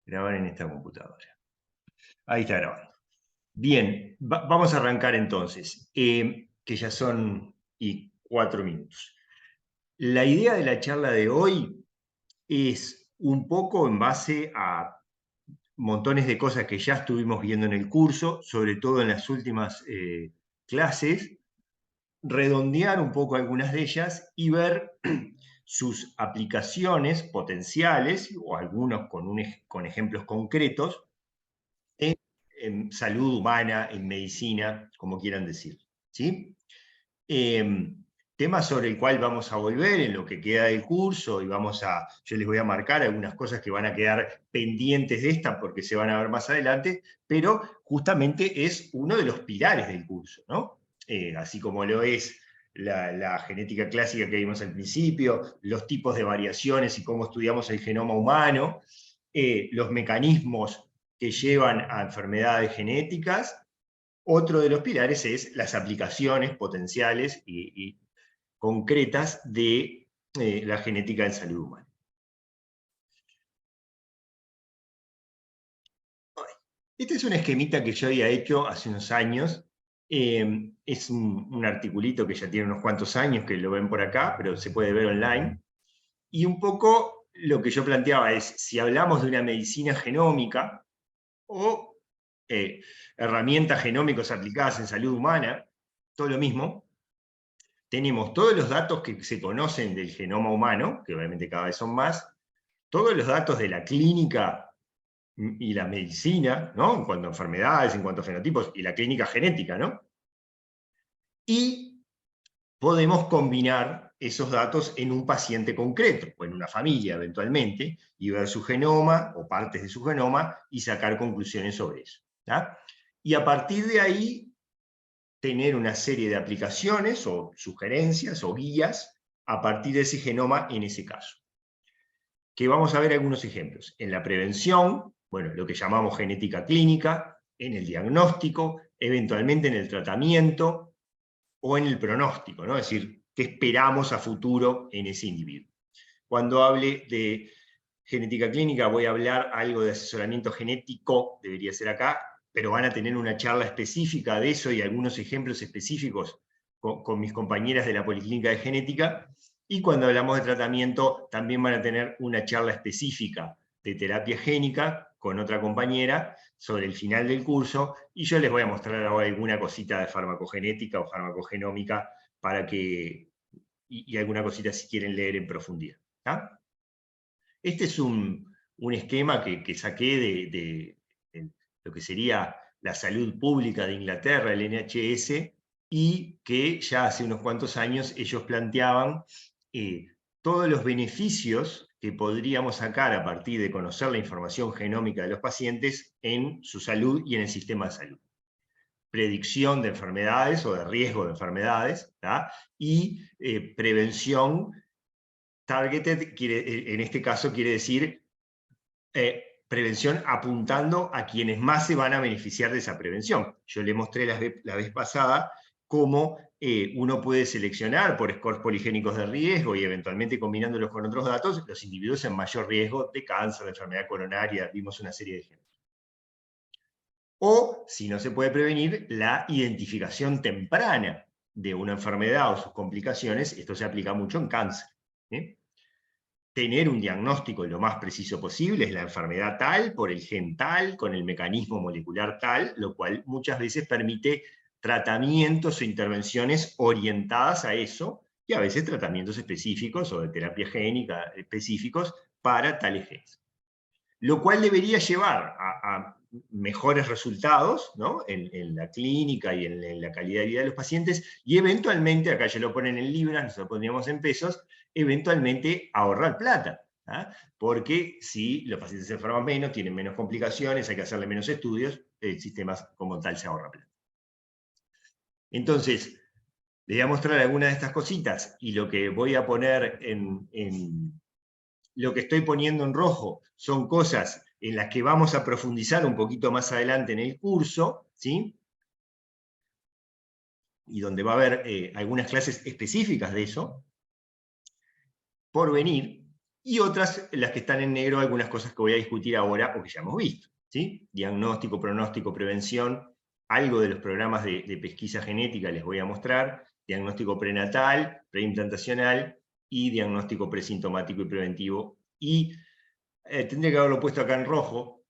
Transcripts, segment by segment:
Grabar en esta computadora. Ahí está grabando. Bien, vamos a arrancar entonces, que ya son 4 minutos. La idea de la charla de hoy es un poco en base a montones de cosas que ya estuvimos viendo en el curso, sobre todo en las últimas clases, redondear un poco algunas de ellas y ver sus aplicaciones potenciales, o algunos con ejemplos concretos, en salud humana, en medicina, como quieran decir. ¿Sí? Tema sobre el cual vamos a volver en lo que queda del curso, y yo les voy a marcar algunas cosas que van a quedar pendientes de esta porque se van a ver más adelante, pero justamente es uno de los pilares del curso, ¿no? Así como lo es la genética clásica que vimos al principio, los tipos de variaciones y cómo estudiamos el genoma humano, los mecanismos que llevan a enfermedades genéticas. Otro de los pilares es las aplicaciones potenciales y concretas de la genética en salud humana. Este es un esquemita que yo había hecho hace unos años. Es un articulito que ya tiene unos cuantos años, que lo ven por acá, pero se puede ver online. Y un poco lo que yo planteaba es, si hablamos de una medicina genómica o herramientas genómicas aplicadas en salud humana, todo lo mismo. Tenemos todos los datos que se conocen del genoma humano, que obviamente cada vez son más, todos los datos de la clínica y la medicina, ¿no? En cuanto a enfermedades, en cuanto a fenotipos, y la clínica genética, ¿no? Y podemos combinar esos datos en un paciente concreto, o en una familia eventualmente, y ver su genoma, o partes de su genoma, y sacar conclusiones sobre eso. ¿tá? Y a partir de ahí, tener una serie de aplicaciones, o sugerencias, o guías, a partir de ese genoma en ese caso. Que vamos a ver algunos ejemplos. En la prevención, bueno, lo que llamamos genética clínica, en el diagnóstico, eventualmente en el tratamiento o en el pronóstico, ¿no? Es decir, qué esperamos a futuro en ese individuo. Cuando hable de genética clínica voy a hablar algo de asesoramiento genético, debería ser acá, pero van a tener una charla específica de eso y algunos ejemplos específicos con mis compañeras de la Policlínica de Genética. Y cuando hablamos de tratamiento, también van a tener una charla específica de terapia génica con otra compañera sobre el final del curso, y yo les voy a mostrar ahora alguna cosita de farmacogenética o farmacogenómica para que, y alguna cosita si quieren leer en profundidad. ¿tá? Este es un esquema que saqué de lo que sería la salud pública de Inglaterra, el NHS, y que ya hace unos cuantos años ellos planteaban todos los beneficios que podríamos sacar a partir de conocer la información genómica de los pacientes en su salud y en el sistema de salud. Predicción de enfermedades o de riesgo de enfermedades, ¿tá? Y prevención targeted, en este caso quiere decir prevención apuntando a quienes más se van a beneficiar de esa prevención. Yo le mostré la vez pasada cómo uno puede seleccionar por scores poligénicos de riesgo y eventualmente combinándolos con otros datos, los individuos en mayor riesgo de cáncer, de enfermedad coronaria, vimos una serie de ejemplos. O, si no se puede prevenir, la identificación temprana de una enfermedad o sus complicaciones, esto se aplica mucho en cáncer. Tener un diagnóstico lo más preciso posible, es la enfermedad tal, por el gen tal, con el mecanismo molecular tal, lo cual muchas veces permite tratamientos o intervenciones orientadas a eso, y a veces tratamientos específicos o de terapia génica específicos para tales genes. Lo cual debería llevar a mejores resultados, ¿no? en la clínica y en la calidad de vida de los pacientes, y eventualmente, acá ya lo ponen en libras, nosotros lo pondríamos en pesos, eventualmente ahorrar plata. ¿ah? Porque si los pacientes se enferman menos, tienen menos complicaciones, hay que hacerle menos estudios, el sistema como tal se ahorra plata. Entonces, les voy a mostrar algunas de estas cositas, y lo que voy a poner lo que estoy poniendo en rojo son cosas en las que vamos a profundizar un poquito más adelante en el curso, ¿sí? Y donde va a haber algunas clases específicas de eso, por venir. y otras, las que están en negro, algunas cosas que voy a discutir ahora o que ya hemos visto, ¿sí? Diagnóstico, pronóstico, prevención, algo de los programas de pesquisa genética les voy a mostrar, diagnóstico prenatal, preimplantacional y diagnóstico presintomático y preventivo. Y tendría que haberlo puesto acá en rojo,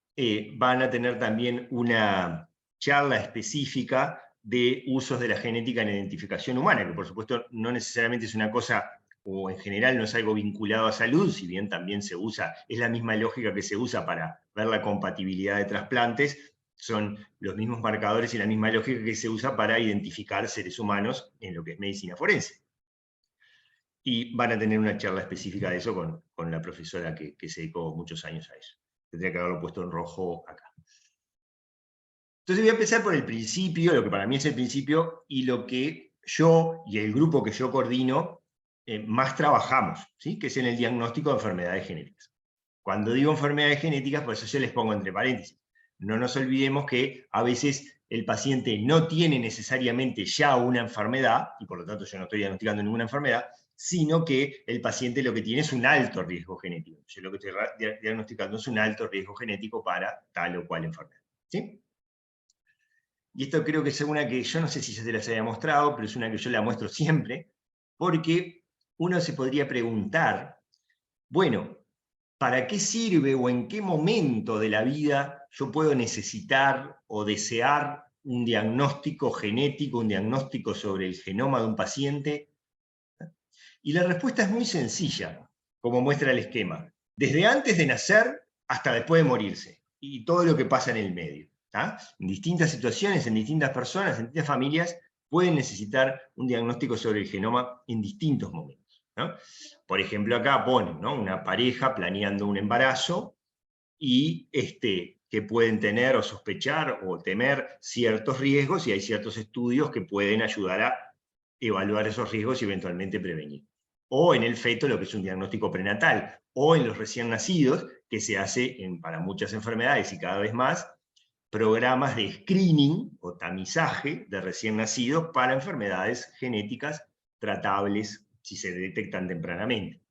van a tener también una charla específica de usos de la genética en identificación humana, que por supuesto no necesariamente es una cosa, o en general no es algo vinculado a salud, si bien también se usa, es la misma lógica que se usa para ver la compatibilidad de trasplantes, son los mismos marcadores y la misma lógica que se usa para identificar seres humanos en lo que es medicina forense. Y van a tener una charla específica de eso con la profesora que se dedicó muchos años a eso. Tendría que haberlo puesto en rojo acá. Entonces voy a empezar por el principio, lo que para mí es el principio, y lo que yo y el grupo que yo coordino más trabajamos, ¿sí? Que es en el diagnóstico de enfermedades genéticas. Cuando digo enfermedades genéticas, por eso yo les pongo entre paréntesis. No nos olvidemos que a veces el paciente no tiene necesariamente ya una enfermedad, y por lo tanto yo no estoy diagnosticando ninguna enfermedad, sino que el paciente lo que tiene es un alto riesgo genético. Yo lo que estoy diagnosticando es un alto riesgo genético para tal o cual enfermedad, ¿sí? Y esto creo que es una que yo no sé si ya se las había mostrado, pero es una que yo la muestro siempre, porque uno se podría preguntar, bueno, ¿para qué sirve o en qué momento de la vida yo puedo necesitar o desear un diagnóstico genético, un diagnóstico sobre el genoma de un paciente? Y la respuesta es muy sencilla, como muestra el esquema. Desde antes de nacer hasta después de morirse, y todo lo que pasa en el medio. En distintas situaciones, en distintas personas, en distintas familias, pueden necesitar un diagnóstico sobre el genoma en distintos momentos, ¿no? Por ejemplo, acá ponen, ¿no?, una pareja planeando un embarazo y que pueden tener o sospechar o temer ciertos riesgos, y hay ciertos estudios que pueden ayudar a evaluar esos riesgos y eventualmente prevenir. O en el feto, lo que es un diagnóstico prenatal, o en los recién nacidos, que se hace para muchas enfermedades y cada vez más, programas de screening o tamizaje de recién nacidos para enfermedades genéticas tratables si se detectan tempranamente.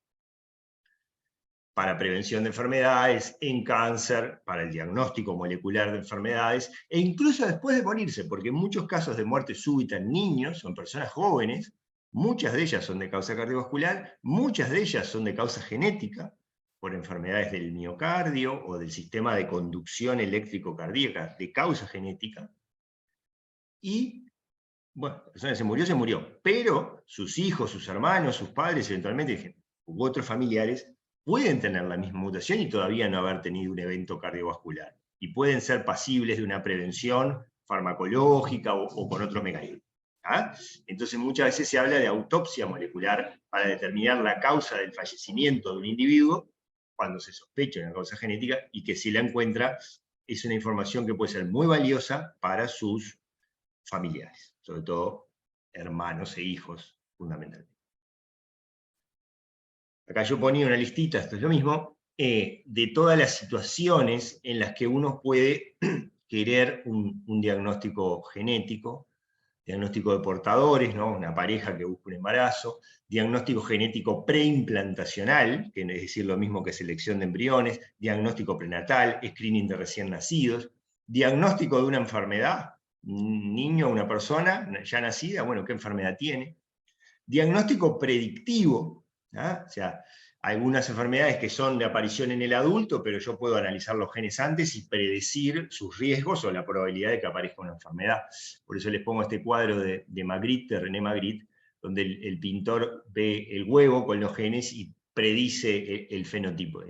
Para prevención de enfermedades, en cáncer, para el diagnóstico molecular de enfermedades, e incluso después de morirse, porque en muchos casos de muerte súbita en niños, son personas jóvenes, muchas de ellas son de causa cardiovascular, muchas de ellas son de causa genética, por enfermedades del miocardio o del sistema de conducción eléctrico cardíaca de causa genética, y bueno, la persona se murió, pero sus hijos, sus hermanos, sus padres, eventualmente, u otros familiares, pueden tener la misma mutación y todavía no haber tenido un evento cardiovascular, y pueden ser pasibles de una prevención farmacológica o con otro mecanismo. Entonces muchas veces se habla de autopsia molecular para determinar la causa del fallecimiento de un individuo, cuando se sospecha de una causa genética, y que si la encuentra, es una información que puede ser muy valiosa para sus familiares, sobre todo hermanos e hijos, fundamentalmente. Acá yo ponía una listita, esto es lo mismo, de todas las situaciones en las que uno puede querer un diagnóstico genético, diagnóstico de portadores, ¿no?, una pareja que busca un embarazo, diagnóstico genético preimplantacional, que es decir lo mismo que selección de embriones, diagnóstico prenatal, screening de recién nacidos, diagnóstico de una enfermedad, un niño, una persona ya nacida, bueno, ¿qué enfermedad tiene? Diagnóstico predictivo, o sea, algunas enfermedades que son de aparición en el adulto, pero yo puedo analizar los genes antes y predecir sus riesgos o la probabilidad de que aparezca una enfermedad. Por eso les pongo este cuadro de Magritte, de René Magritte, donde el pintor ve el huevo con los genes y predice el fenotipo.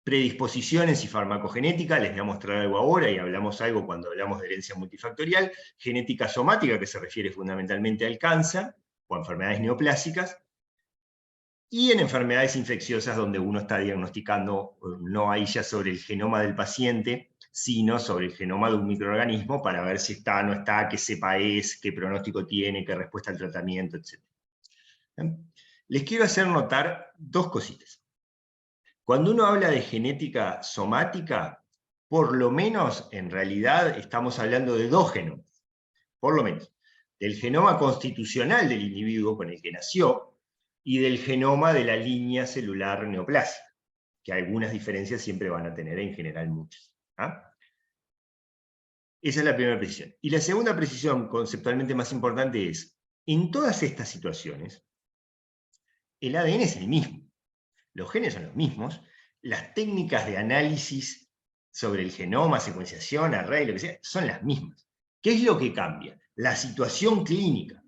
Predisposiciones y farmacogenética, les voy a mostrar algo ahora y hablamos algo cuando hablamos de herencia multifactorial. Genética somática, que se refiere fundamentalmente al cáncer o a enfermedades neoplásicas. Y en enfermedades infecciosas donde uno está diagnosticando no ahí ya sobre el genoma del paciente, sino sobre el genoma de un microorganismo para ver si está, no está, qué cepa es, qué pronóstico tiene, qué respuesta al tratamiento, etc. Les quiero hacer notar dos cositas. Cuando uno habla de genética somática, por lo menos en realidad estamos hablando de dos genomas, por lo menos. Del genoma constitucional del individuo con el que nació, y del genoma de la línea celular neoplásica, que algunas diferencias siempre van a tener, en general muchas. ¿Ah? Esa es la primera precisión. Y la segunda precisión, conceptualmente más importante, es, en todas estas situaciones, el ADN es el mismo, los genes son los mismos, las técnicas de análisis sobre el genoma, secuenciación, array, lo que sea, son las mismas. ¿Qué es lo que cambia? La situación clínica,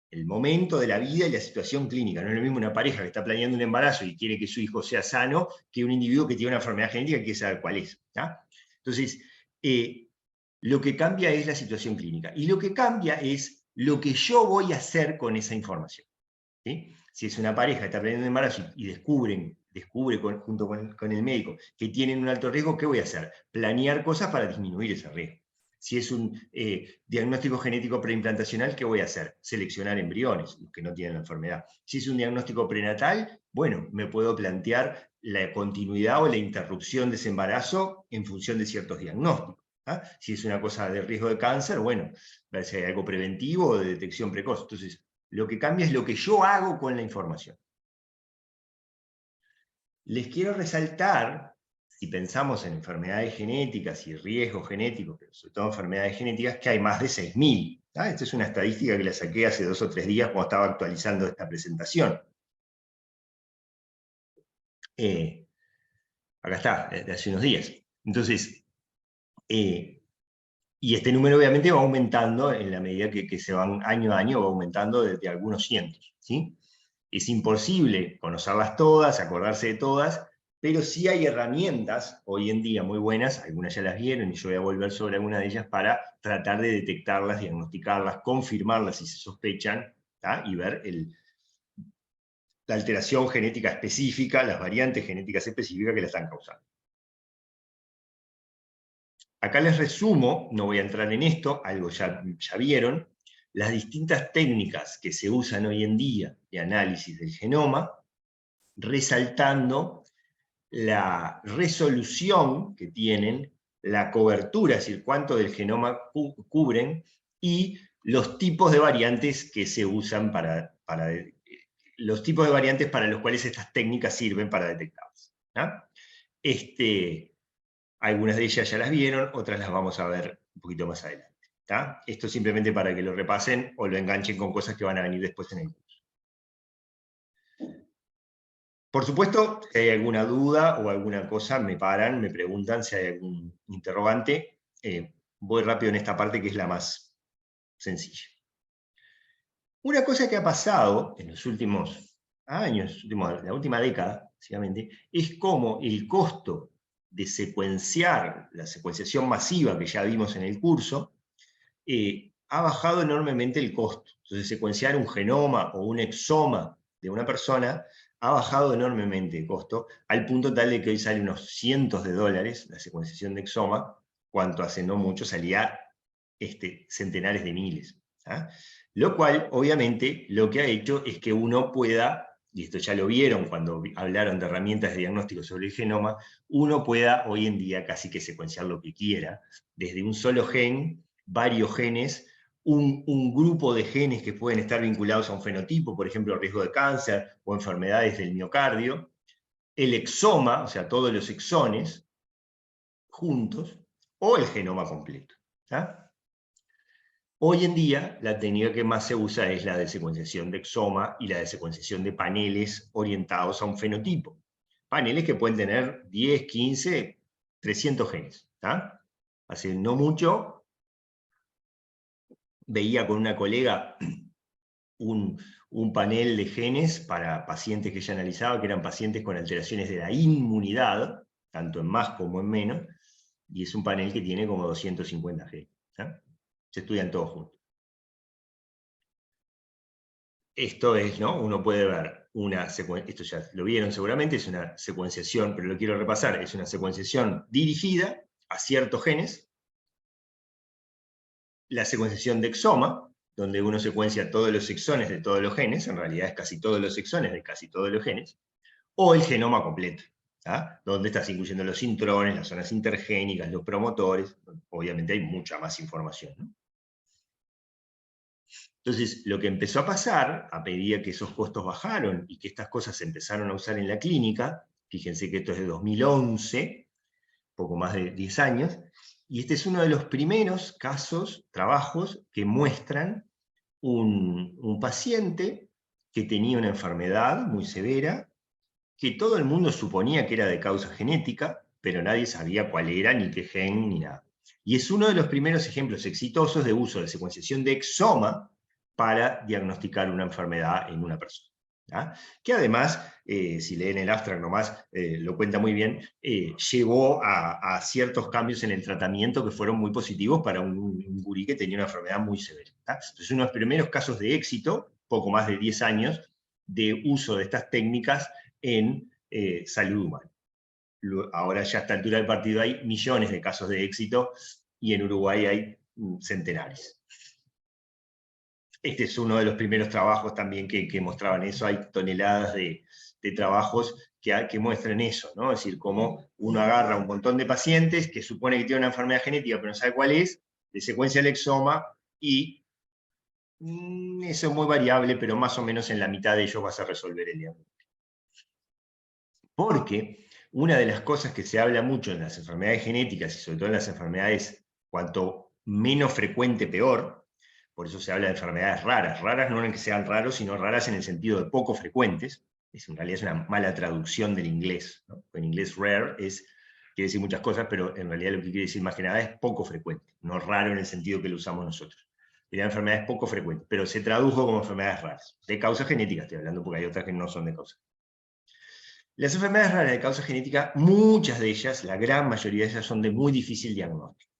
el momento de la vida y la situación clínica. No es lo mismo una pareja que está planeando un embarazo y quiere que su hijo sea sano que un individuo que tiene una enfermedad genética y quiere saber cuál es. ¿Ah? Entonces, lo que cambia es la situación clínica. Y lo que cambia es lo que yo voy a hacer con esa información. ¿Sí? Si es una pareja que está planeando un embarazo y descubre junto con el médico que tienen un alto riesgo, ¿qué voy a hacer? Planear cosas para disminuir ese riesgo. Si es un diagnóstico genético preimplantacional, ¿qué voy a hacer? Seleccionar embriones, los que no tienen la enfermedad. Si es un diagnóstico prenatal, bueno, me puedo plantear la continuidad o la interrupción de ese embarazo en función de ciertos diagnósticos. ¿Ah? Si es una cosa de riesgo de cáncer, bueno, ver si hay algo preventivo o de detección precoz. Entonces, lo que cambia es lo que yo hago con la información. Les quiero resaltar, si pensamos en enfermedades genéticas y riesgos genéticos, pero sobre todo enfermedades genéticas, que hay más de 6.000. ¿Ah? Esta es una estadística que la saqué hace 2 o 3 días cuando estaba actualizando esta presentación. Acá está, de hace unos días. Entonces, y este número obviamente va aumentando en la medida que se van año a año, va aumentando de algunos cientos. ¿Sí? Es imposible conocerlas todas, acordarse de todas, pero sí hay herramientas hoy en día muy buenas, algunas ya las vieron y yo voy a volver sobre alguna de ellas para tratar de detectarlas, diagnosticarlas, confirmarlas si se sospechan, ¿tá? Y ver la alteración genética específica, las variantes genéticas específicas que la están causando. Acá les resumo, no voy a entrar en esto, algo ya vieron, las distintas técnicas que se usan hoy en día de análisis del genoma, resaltando la resolución que tienen, la cobertura, es decir, cuánto del genoma cubren, y los tipos de variantes que se usan los tipos de variantes para los cuales estas técnicas sirven para detectarlas. ¿Ah? Algunas de ellas ya las vieron, otras las vamos a ver un poquito más adelante. ¿Tá? Esto simplemente para que lo repasen o lo enganchen con cosas que van a venir después en el curso. Por supuesto, si hay alguna duda o alguna cosa, me paran, me preguntan si hay algún interrogante. Voy rápido en esta parte que es la más sencilla. Una cosa que ha pasado en los últimos años, la última década, básicamente, es cómo el costo de secuenciar, la secuenciación masiva que ya vimos en el curso, ha bajado enormemente el costo. Entonces, secuenciar un genoma o un exoma de una persona ha bajado enormemente el costo, al punto tal de que hoy sale unos cientos de dólares la secuenciación de exoma, cuanto hace no mucho salía centenares de miles. ¿Ah? Lo cual, obviamente, lo que ha hecho es que uno pueda, y esto ya lo vieron cuando hablaron de herramientas de diagnóstico sobre el genoma, uno pueda hoy en día casi que secuenciar lo que quiera, desde un solo gen, varios genes, un grupo de genes que pueden estar vinculados a un fenotipo, por ejemplo, riesgo de cáncer o enfermedades del miocardio, el exoma, o sea, todos los exones juntos, o el genoma completo. ¿Ah? Hoy en día, la técnica que más se usa es la de secuenciación de exoma y la de secuenciación de paneles orientados a un fenotipo. Paneles que pueden tener 10, 15, 300 genes. ¿Tá? Hace no mucho, veía con una colega un panel de genes para pacientes que ella analizaba, que eran pacientes con alteraciones de la inmunidad, tanto en más como en menos, y es un panel que tiene como 250 genes. ¿Tá? Se estudian todos juntos. Esto es, ¿no? Uno puede ver una secuencia, esto ya lo vieron seguramente, es una secuenciación, pero lo quiero repasar, es una secuenciación dirigida a ciertos genes, la secuenciación de exoma, donde uno secuencia todos los exones de todos los genes, en realidad es casi todos los exones de casi todos los genes, o el genoma completo, ¿tá? Donde estás incluyendo los intrones, las zonas intergénicas, los promotores, obviamente hay mucha más información, ¿no? Entonces, lo que empezó a pasar, a medida que esos costos bajaron y que estas cosas se empezaron a usar en la clínica, fíjense que esto es de 2011, poco más de 10 años, y este es uno de los primeros casos, trabajos, que muestran un paciente que tenía una enfermedad muy severa, que todo el mundo suponía que era de causa genética, pero nadie sabía cuál era, ni qué gen, ni nada. Y es uno de los primeros ejemplos exitosos de uso de secuenciación de exoma para diagnosticar una enfermedad en una persona. ¿Ya? Que además, si leen el abstract nomás, lo cuenta muy bien, llevó a ciertos cambios en el tratamiento que fueron muy positivos para un gurí que tenía una enfermedad muy severa. ¿Ya? Entonces, uno de los primeros casos de éxito, poco más de 10 años, de uso de estas técnicas en salud humana. Ahora ya a esta altura del partido hay millones de casos de éxito y en Uruguay hay centenares. Este es uno de los primeros trabajos también que mostraban eso. Hay toneladas de trabajos que muestran eso, ¿no? Es decir, cómo uno agarra un montón de pacientes que supone que tiene una enfermedad genética pero no sabe cuál es, le secuencia el exoma y eso es muy variable, pero más o menos en la mitad de ellos vas a resolver el diagnóstico. Porque una de las cosas que se habla mucho en las enfermedades genéticas y sobre todo en las enfermedades cuanto menos frecuente peor, por eso se habla de enfermedades raras. Raras no en que sean raros, sino raras en el sentido de poco frecuentes. En realidad es una mala traducción del inglés, ¿no? En inglés rare quiere decir muchas cosas, pero en realidad lo que quiere decir más que nada es poco frecuente, no raro en el sentido que lo usamos nosotros. Eran enfermedades poco frecuentes, pero se tradujo como enfermedades raras. De causa genética estoy hablando, porque hay otras que no son de causa. Las enfermedades raras de causa genética, muchas de ellas, la gran mayoría de ellas, son de muy difícil diagnóstico.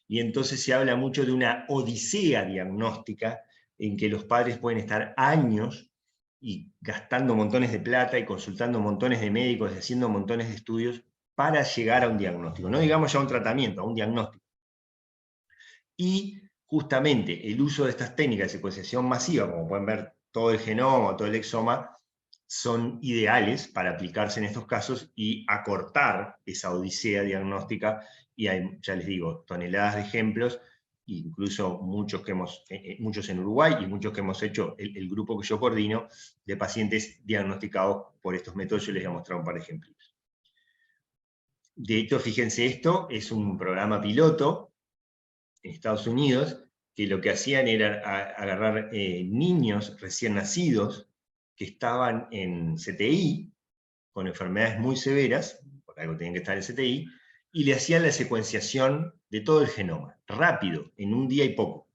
Y entonces se habla mucho de una odisea diagnóstica en que los padres pueden estar años y gastando montones de plata y consultando montones de médicos y haciendo montones de estudios para llegar a un diagnóstico. No digamos ya a un tratamiento, a un diagnóstico. Y justamente el uso de estas técnicas de secuenciación masiva, como pueden ver todo el genoma, todo el exoma, son ideales para aplicarse en estos casos y acortar esa odisea diagnóstica. Y hay, ya les digo, toneladas de ejemplos, incluso muchos en Uruguay y muchos que hemos hecho el grupo que yo coordino, de pacientes diagnosticados por estos métodos. Yo les voy a mostrar un par de ejemplos. De hecho, fíjense, esto es un programa piloto en Estados Unidos, que lo que hacían era agarrar niños recién nacidos que estaban en CTI, con enfermedades muy severas, por algo tenían que estar en CTI, y le hacían la secuenciación de todo el genoma, rápido, en un día y poco.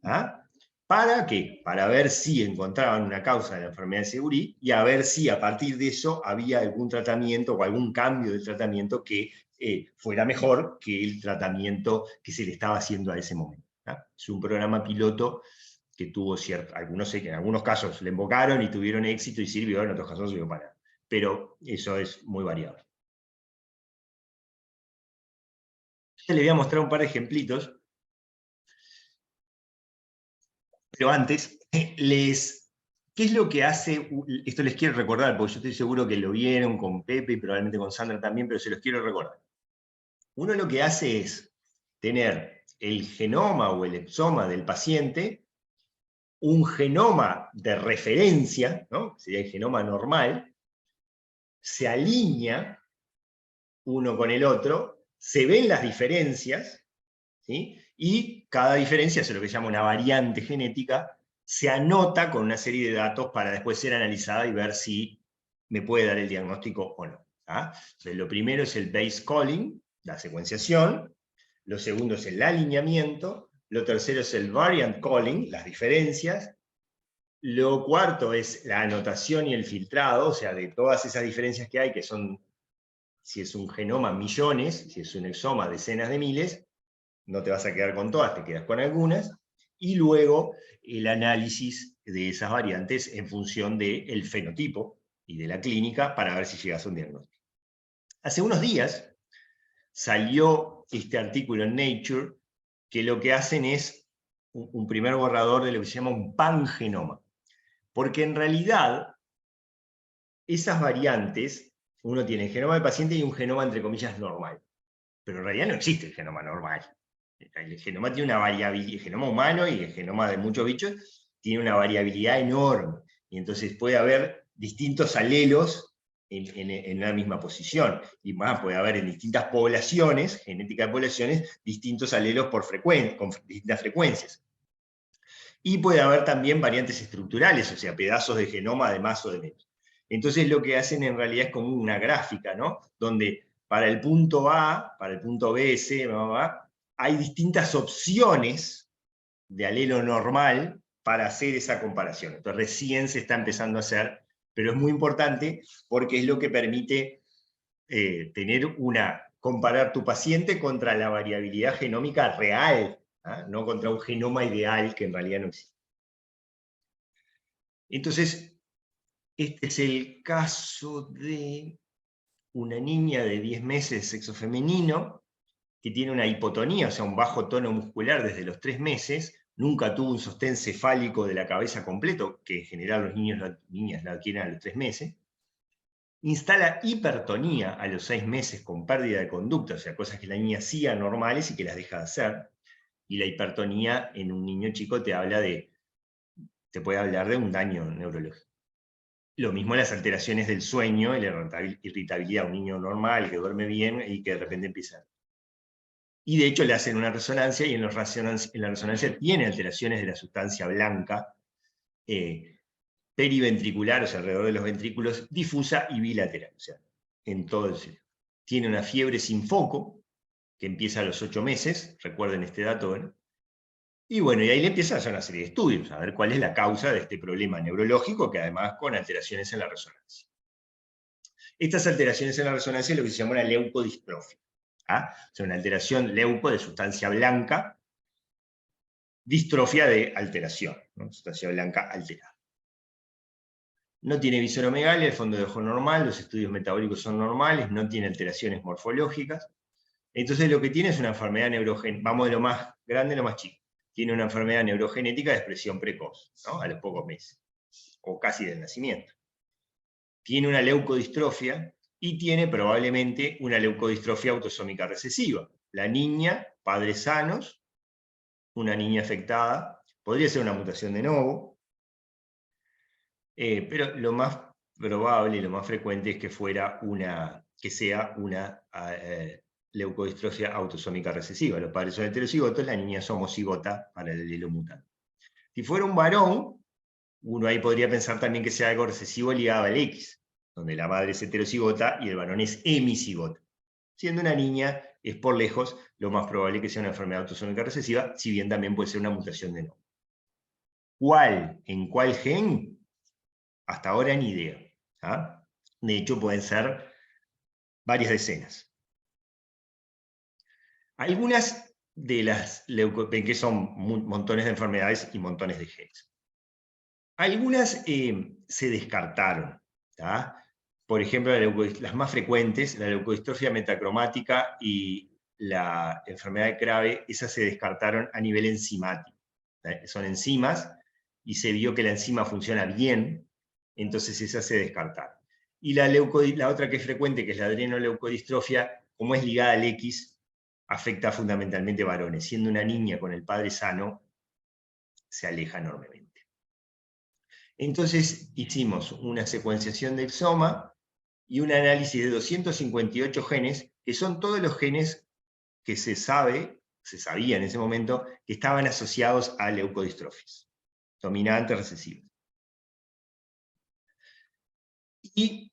¿Ah? ¿Para qué? Para ver si encontraban una causa de la enfermedad de Segurí y a ver si a partir de eso había algún tratamiento o algún cambio de tratamiento que fuera mejor que el tratamiento que se le estaba haciendo a ese momento. ¿Ah? Es un programa piloto que tuvo en algunos casos le invocaron y tuvieron éxito y sirvió, en otros casos no sirvió para nada. Pero eso es muy variable. Ya les voy a mostrar un par de ejemplitos. Pero antes, ¿qué es lo que hace? Esto les quiero recordar, porque yo estoy seguro que lo vieron con Pepe y probablemente con Sandra también, pero se los quiero recordar. Uno lo que hace es tener el genoma o el exoma del paciente, un genoma de referencia, ¿no? Sería el genoma normal, se alinea uno con el otro, se ven las diferencias, ¿sí? Y cada diferencia es lo que se llama una variante genética, se anota con una serie de datos para después ser analizada y ver si me puede dar el diagnóstico o no. Entonces, lo primero es el base calling, la secuenciación, lo segundo es el alineamiento, lo tercero es el variant calling, las diferencias, lo cuarto es la anotación y el filtrado, o sea, de todas esas diferencias que hay, que son, si es un genoma, millones, si es un exoma, decenas de miles, no te vas a quedar con todas, te quedas con algunas, y luego el análisis de esas variantes en función del fenotipo y de la clínica para ver si llegas a un diagnóstico. Hace unos días salió este artículo en Nature que lo que hacen es un primer borrador de lo que se llama un pangenoma, porque en realidad esas variantes, uno tiene el genoma del paciente y un genoma entre comillas normal, pero en realidad no existe el genoma normal. El genoma tiene una variabilidad, el genoma humano y el genoma de muchos bichos tiene una variabilidad enorme. Y entonces puede haber distintos alelos en la misma posición. Y más, puede haber en distintas poblaciones, genética de poblaciones, distintos alelos con distintas frecuencias. Y puede haber también variantes estructurales, o sea, pedazos de genoma de más o de menos. Entonces lo que hacen en realidad es como una gráfica, ¿no? Donde para el punto A, para el punto B, C, hay distintas opciones de alelo normal para hacer esa comparación. Entonces recién se está empezando a hacer, pero es muy importante porque es lo que permite comparar tu paciente contra la variabilidad genómica real, ¿ah? No contra un genoma ideal que en realidad no existe. Entonces, este es el caso de una niña de 10 meses de sexo femenino que tiene una hipotonía, o sea, un bajo tono muscular desde los 3 meses, nunca tuvo un sostén cefálico de la cabeza completo, que en general los niños y niñas la adquieren a los 3 meses, instala hipertonía a los 6 meses con pérdida de conducta, o sea, cosas que la niña hacía normales y que las deja de hacer, y la hipertonía en un niño chico te puede hablar de un daño neurológico. Lo mismo las alteraciones del sueño y la irritabilidad. Un niño normal que duerme bien y que de repente empieza. Y de hecho le hacen una resonancia y en la resonancia tiene alteraciones de la sustancia blanca periventricular, o sea, alrededor de los ventrículos, difusa y bilateral, o sea, en todo el cerebro. Tiene una fiebre sin foco, que empieza a los 8 meses, recuerden este dato, ¿no? Y bueno, y ahí le empiezan a hacer una serie de estudios, a ver cuál es la causa de este problema neurológico, que además con alteraciones en la resonancia. Estas alteraciones en la resonancia es lo que se llama una leucodistrofia. ¿Ah? O sea, una alteración leuco de sustancia blanca, distrofia de alteración, ¿no? Sustancia blanca alterada. No tiene visceromegalia, el fondo de ojo normal, los estudios metabólicos son normales, no tiene alteraciones morfológicas. Entonces lo que tiene es una enfermedad neurogenética, vamos de lo más grande a lo más chico. Tiene una enfermedad neurogenética de expresión precoz, ¿no? A los pocos meses, o casi del nacimiento. Tiene una leucodistrofia y tiene probablemente una leucodistrofia autosómica recesiva. La niña, padres sanos, una niña afectada, podría ser una mutación de novo, pero lo más probable y lo más frecuente es que sea una leucodistrofia autosómica recesiva. Los padres son heterocigotos, la niña es homocigota para el alelo mutante. Si fuera un varón, uno ahí podría pensar también que sea algo recesivo ligado al X, donde la madre es heterocigota y el varón es hemicigota. Siendo una niña, es por lejos lo más probable que sea una enfermedad autosómica recesiva, si bien también puede ser una mutación de novo. ¿Cuál? ¿En cuál gen? Hasta ahora ni idea. ¿Ah? De hecho, pueden ser varias decenas. Algunas de las ven que son montones de enfermedades y montones de genes. Algunas se descartaron. ¿tá? Por ejemplo, las más frecuentes, la leucodistrofia metacromática y la enfermedad de Krabbe, esas se descartaron a nivel enzimático. Son enzimas y se vio que la enzima funciona bien, entonces esas se descartaron. Y la otra que es frecuente, que es la adrenoleucodistrofia, como es ligada al X, afecta fundamentalmente a varones. Siendo una niña con el padre sano, se aleja enormemente. Entonces hicimos una secuenciación de exoma y un análisis de 258 genes, que son todos los genes que se sabía en ese momento, que estaban asociados a leucodistrofias, dominantes recesivas. Y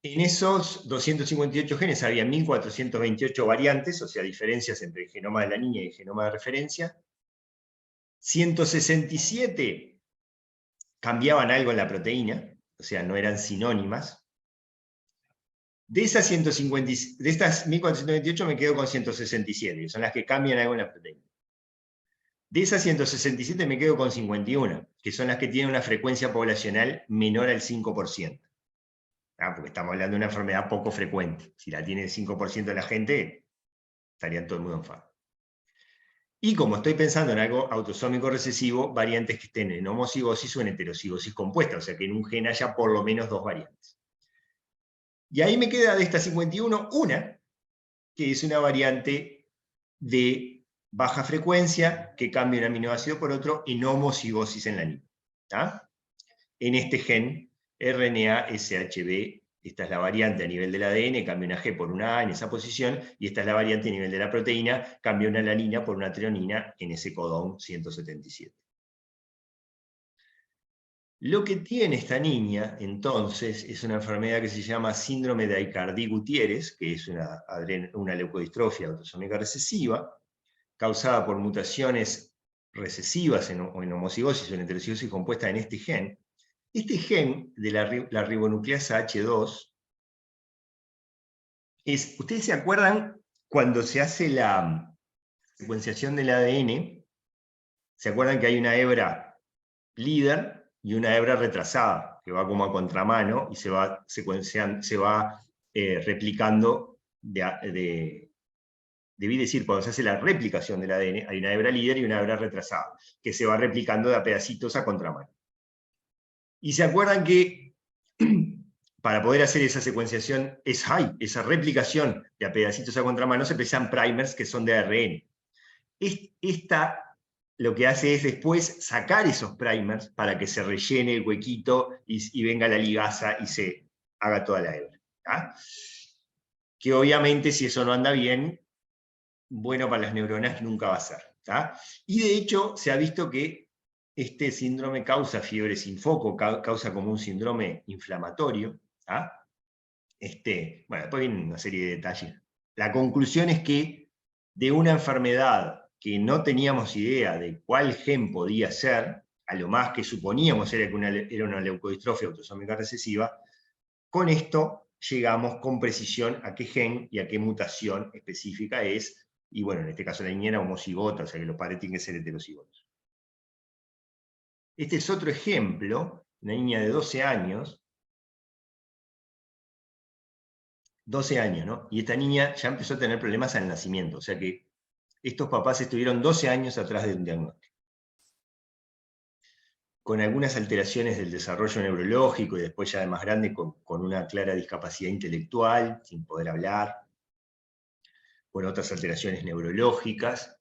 en esos 258 genes había 1428 variantes, o sea, diferencias entre el genoma de la niña y el genoma de referencia. 167 cambiaban algo en la proteína, o sea, no eran sinónimas. De estas 1428 me quedo con 167, que son las que cambian algo en la proteína. De esas 167 me quedo con 51, que son las que tienen una frecuencia poblacional menor al 5%. Porque estamos hablando de una enfermedad poco frecuente. Si la tiene el 5% de la gente, estarían todo el mundo enfermo. Y como estoy pensando en algo autosómico recesivo, variantes que estén en homocigosis o en heterocigosis compuesta, o sea que en un gen haya por lo menos 2 variantes. Y ahí me queda de estas 51 una, que es una variante de baja frecuencia que cambia un aminoácido por otro en homocigosis en la niña. En este gen, RNA-SHB, esta es la variante a nivel del ADN, cambia una G por una A en esa posición, y esta es la variante a nivel de la proteína, cambia una alanina por una treonina en ese codón 177. Lo que tiene esta niña, entonces, es una enfermedad que se llama síndrome de Aicardi-Gutiérrez, que es una leucodistrofia autosómica recesiva, causada por mutaciones recesivas en homocigosis o en heterocigosis compuesta en este gen. Este gen de la ribonucleasa H2 ¿ustedes se acuerdan cuando se hace la secuenciación del ADN? ¿Se acuerdan que hay una hebra líder y una hebra retrasada, que va como a contramano y se va secuenciando, se va replicando debí decir, cuando se hace la replicación del ADN, hay una hebra líder y una hebra retrasada, que se va replicando de a pedacitos a contramano. Y se acuerdan que para poder hacer esa secuenciación, esa replicación de a pedacitos a contramano, se precisan primers que son de ARN. Esta lo que hace es después sacar esos primers para que se rellene el huequito y venga la ligasa y se haga toda la hebra. Que obviamente si eso no anda bien, bueno para las neuronas nunca va a ser. Y de hecho se ha visto que este síndrome causa fiebre sin foco, causa como un síndrome inflamatorio. Bueno, después viene una serie de detalles. La conclusión es que de una enfermedad que no teníamos idea de cuál gen podía ser, a lo más que suponíamos era que era una leucodistrofia autosómica recesiva, con esto llegamos con precisión a qué gen y a qué mutación específica es, y bueno, en este caso la niña era homocigota, o sea que los padres tienen que ser heterocigotos. Este es otro ejemplo, una niña de 12 años, ¿no? Y esta niña ya empezó a tener problemas al nacimiento, o sea que estos papás estuvieron 12 años atrás de un diagnóstico. Con algunas alteraciones del desarrollo neurológico y después ya de más grande con una clara discapacidad intelectual, sin poder hablar, con otras alteraciones neurológicas,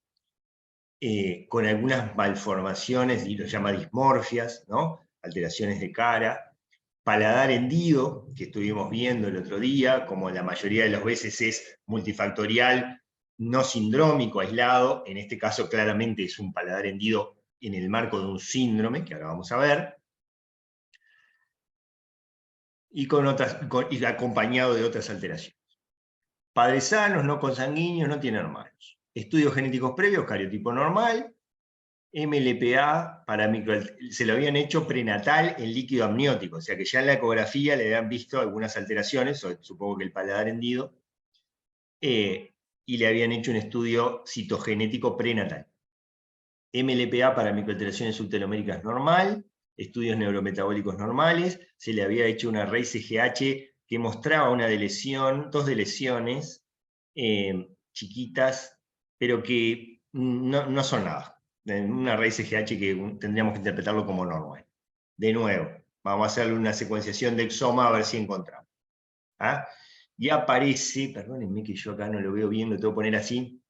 con algunas malformaciones, y lo llama dismorfias, ¿no? Alteraciones de cara, paladar hendido, que estuvimos viendo el otro día, como la mayoría de las veces es multifactorial, no sindrómico, aislado, en este caso claramente es un paladar hendido en el marco de un síndrome, que ahora vamos a ver, y acompañado de otras alteraciones. Padres sanos, no consanguíneos, no tienen hermanos. Estudios genéticos previos, cariotipo normal, MLPA se lo habían hecho prenatal en líquido amniótico, o sea que ya en la ecografía le habían visto algunas alteraciones, supongo que el paladar hendido, y le habían hecho un estudio citogenético prenatal. MLPA para microalteraciones subteloméricas normal, estudios neurometabólicos normales, se le había hecho una raíz CGH que mostraba dos de lesiones chiquitas, pero que no son nada. Una raíz CGH que tendríamos que interpretarlo como normal. De nuevo, vamos a hacerle una secuenciación de exoma a ver si encontramos. Y aparece, perdónenme que yo acá no lo veo bien, lo tengo que poner así,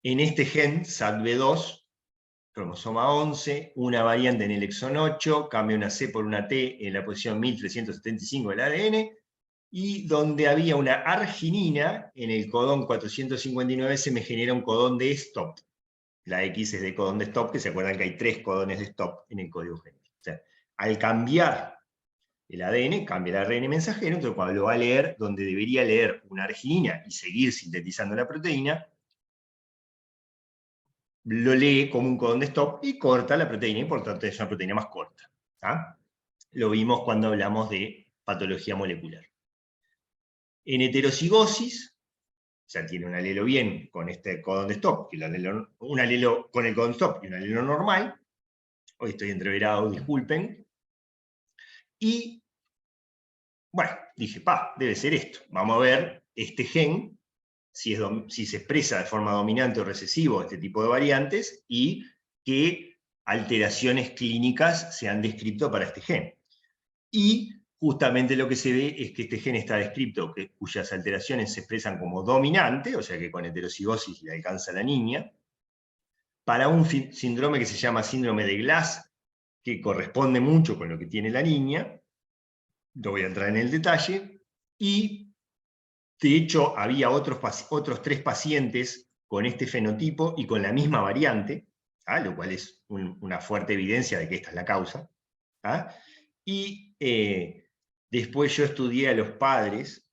en este gen, SATB2, cromosoma 11, una variante en el exón 8, cambia una C por una T en la posición 1375 del ADN, y donde había una arginina, en el codón 459 se me genera un codón de stop. La X es de codón de stop, que se acuerdan que hay 3 codones de stop en el código genético. O sea, al cambiar el ADN, cambia el ARN mensajero, entonces cuando lo va a leer, donde debería leer una arginina y seguir sintetizando la proteína, lo lee como un codón de stop y corta la proteína, y por tanto es una proteína más corta. Lo vimos cuando hablamos de patología molecular. En heterocigosis, o sea, tiene un alelo bien con este codón de stop, un alelo con el codón stop y un alelo normal. Hoy estoy entreverado, disculpen. Y, bueno, dije, debe ser esto. Vamos a ver este gen, si se expresa de forma dominante o recesivo este tipo de variantes, y qué alteraciones clínicas se han descrito para este gen. Y justamente lo que se ve es que este gen está descrito, cuyas alteraciones se expresan como dominante, o sea que con heterocigosis le alcanza a la niña, para un síndrome que se llama síndrome de Glass, que corresponde mucho con lo que tiene la niña, no voy a entrar en el detalle, y de hecho había otros 3 pacientes con este fenotipo y con la misma variante, lo cual es una fuerte evidencia de que esta es la causa. Y después yo estudié a los padres,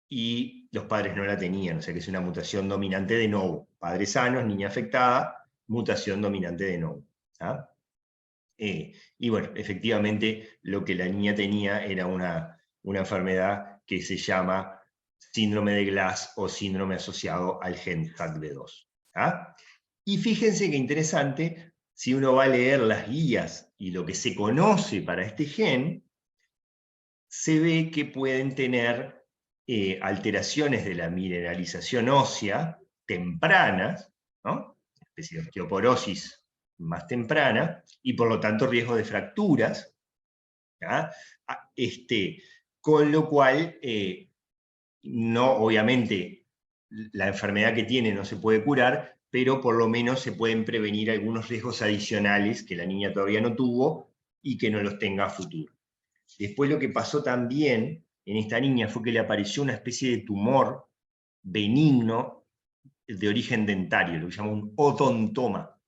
y los padres no la tenían, o sea que es una mutación dominante de novo. Padres sanos, niña afectada, mutación dominante de novo. Y bueno, efectivamente lo que la niña tenía era una enfermedad que se llama síndrome de Glass o síndrome asociado al gen HATB2. Y fíjense qué interesante, si uno va a leer las guías y lo que se conoce para este gen, se ve que pueden tener alteraciones de la mineralización ósea tempranas, ¿no? Una especie de osteoporosis más temprana, y por lo tanto riesgo de fracturas, con lo cual, no, obviamente, la enfermedad que tiene no se puede curar, pero por lo menos se pueden prevenir algunos riesgos adicionales que la niña todavía no tuvo y que no los tenga a futuro. Después lo que pasó también en esta niña fue que le apareció una especie de tumor benigno de origen dentario, lo que llama un odontoma,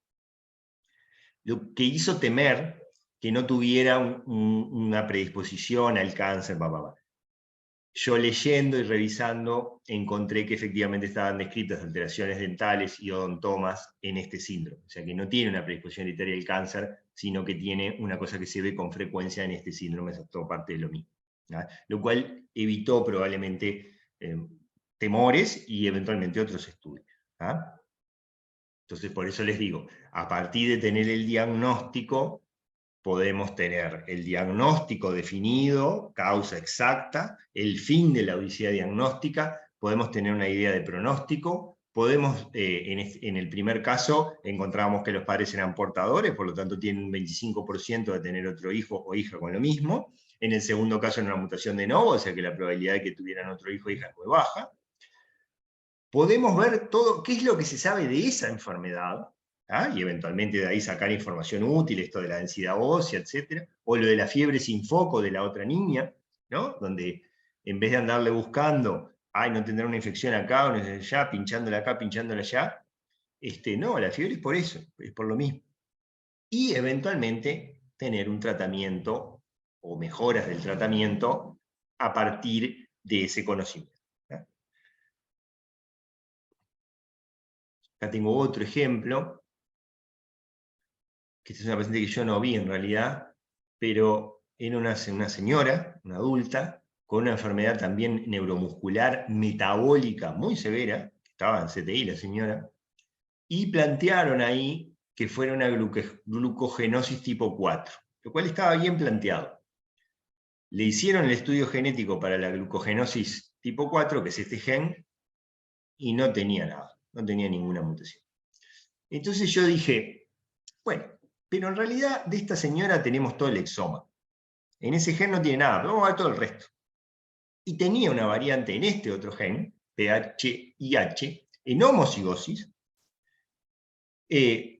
lo que hizo temer que no tuviera una predisposición al cáncer, Yo leyendo y revisando encontré que efectivamente estaban descritas alteraciones dentales y odontomas en este síndrome. O sea que no tiene una predisposición hereditaria al cáncer, sino que tiene una cosa que se ve con frecuencia en este síndrome, es todo parte de lo mismo. Lo cual evitó probablemente temores y eventualmente otros estudios. Entonces por eso les digo, a partir de tener el diagnóstico, podemos tener el diagnóstico definido, causa exacta, el fin de la odisea diagnóstica, podemos tener una idea de pronóstico, podemos, en el primer caso, encontrábamos que los padres eran portadores, por lo tanto tienen un 25% de tener otro hijo o hija con lo mismo. En el segundo caso, en una mutación de novo, o sea que la probabilidad de que tuvieran otro hijo o hija es muy baja. Podemos ver todo, qué es lo que se sabe de esa enfermedad, y eventualmente de ahí sacar información útil, esto de la densidad ósea, etc. O lo de la fiebre sin foco de la otra niña, ¿no? Donde en vez de andarle buscando, no tendrá una infección acá o allá, pinchándole acá, pinchándole allá, no, la fiebre es por eso, es por lo mismo. Y eventualmente tener un tratamiento o mejoras del tratamiento a partir de ese conocimiento. Acá tengo otro ejemplo, que esta es una paciente que yo no vi en realidad, pero era una señora, una adulta, con una enfermedad también neuromuscular metabólica muy severa, que estaba en CTI la señora, y plantearon ahí que fuera una glucogenosis tipo 4, lo cual estaba bien planteado. Le hicieron el estudio genético para la glucogenosis tipo 4, que es este gen, y no tenía nada, no tenía ninguna mutación. Entonces yo dije, bueno, pero en realidad de esta señora tenemos todo el exoma. En ese gen no tiene nada, pero vamos a ver todo el resto. Y tenía una variante en este otro gen, PHIH, en homocigosis,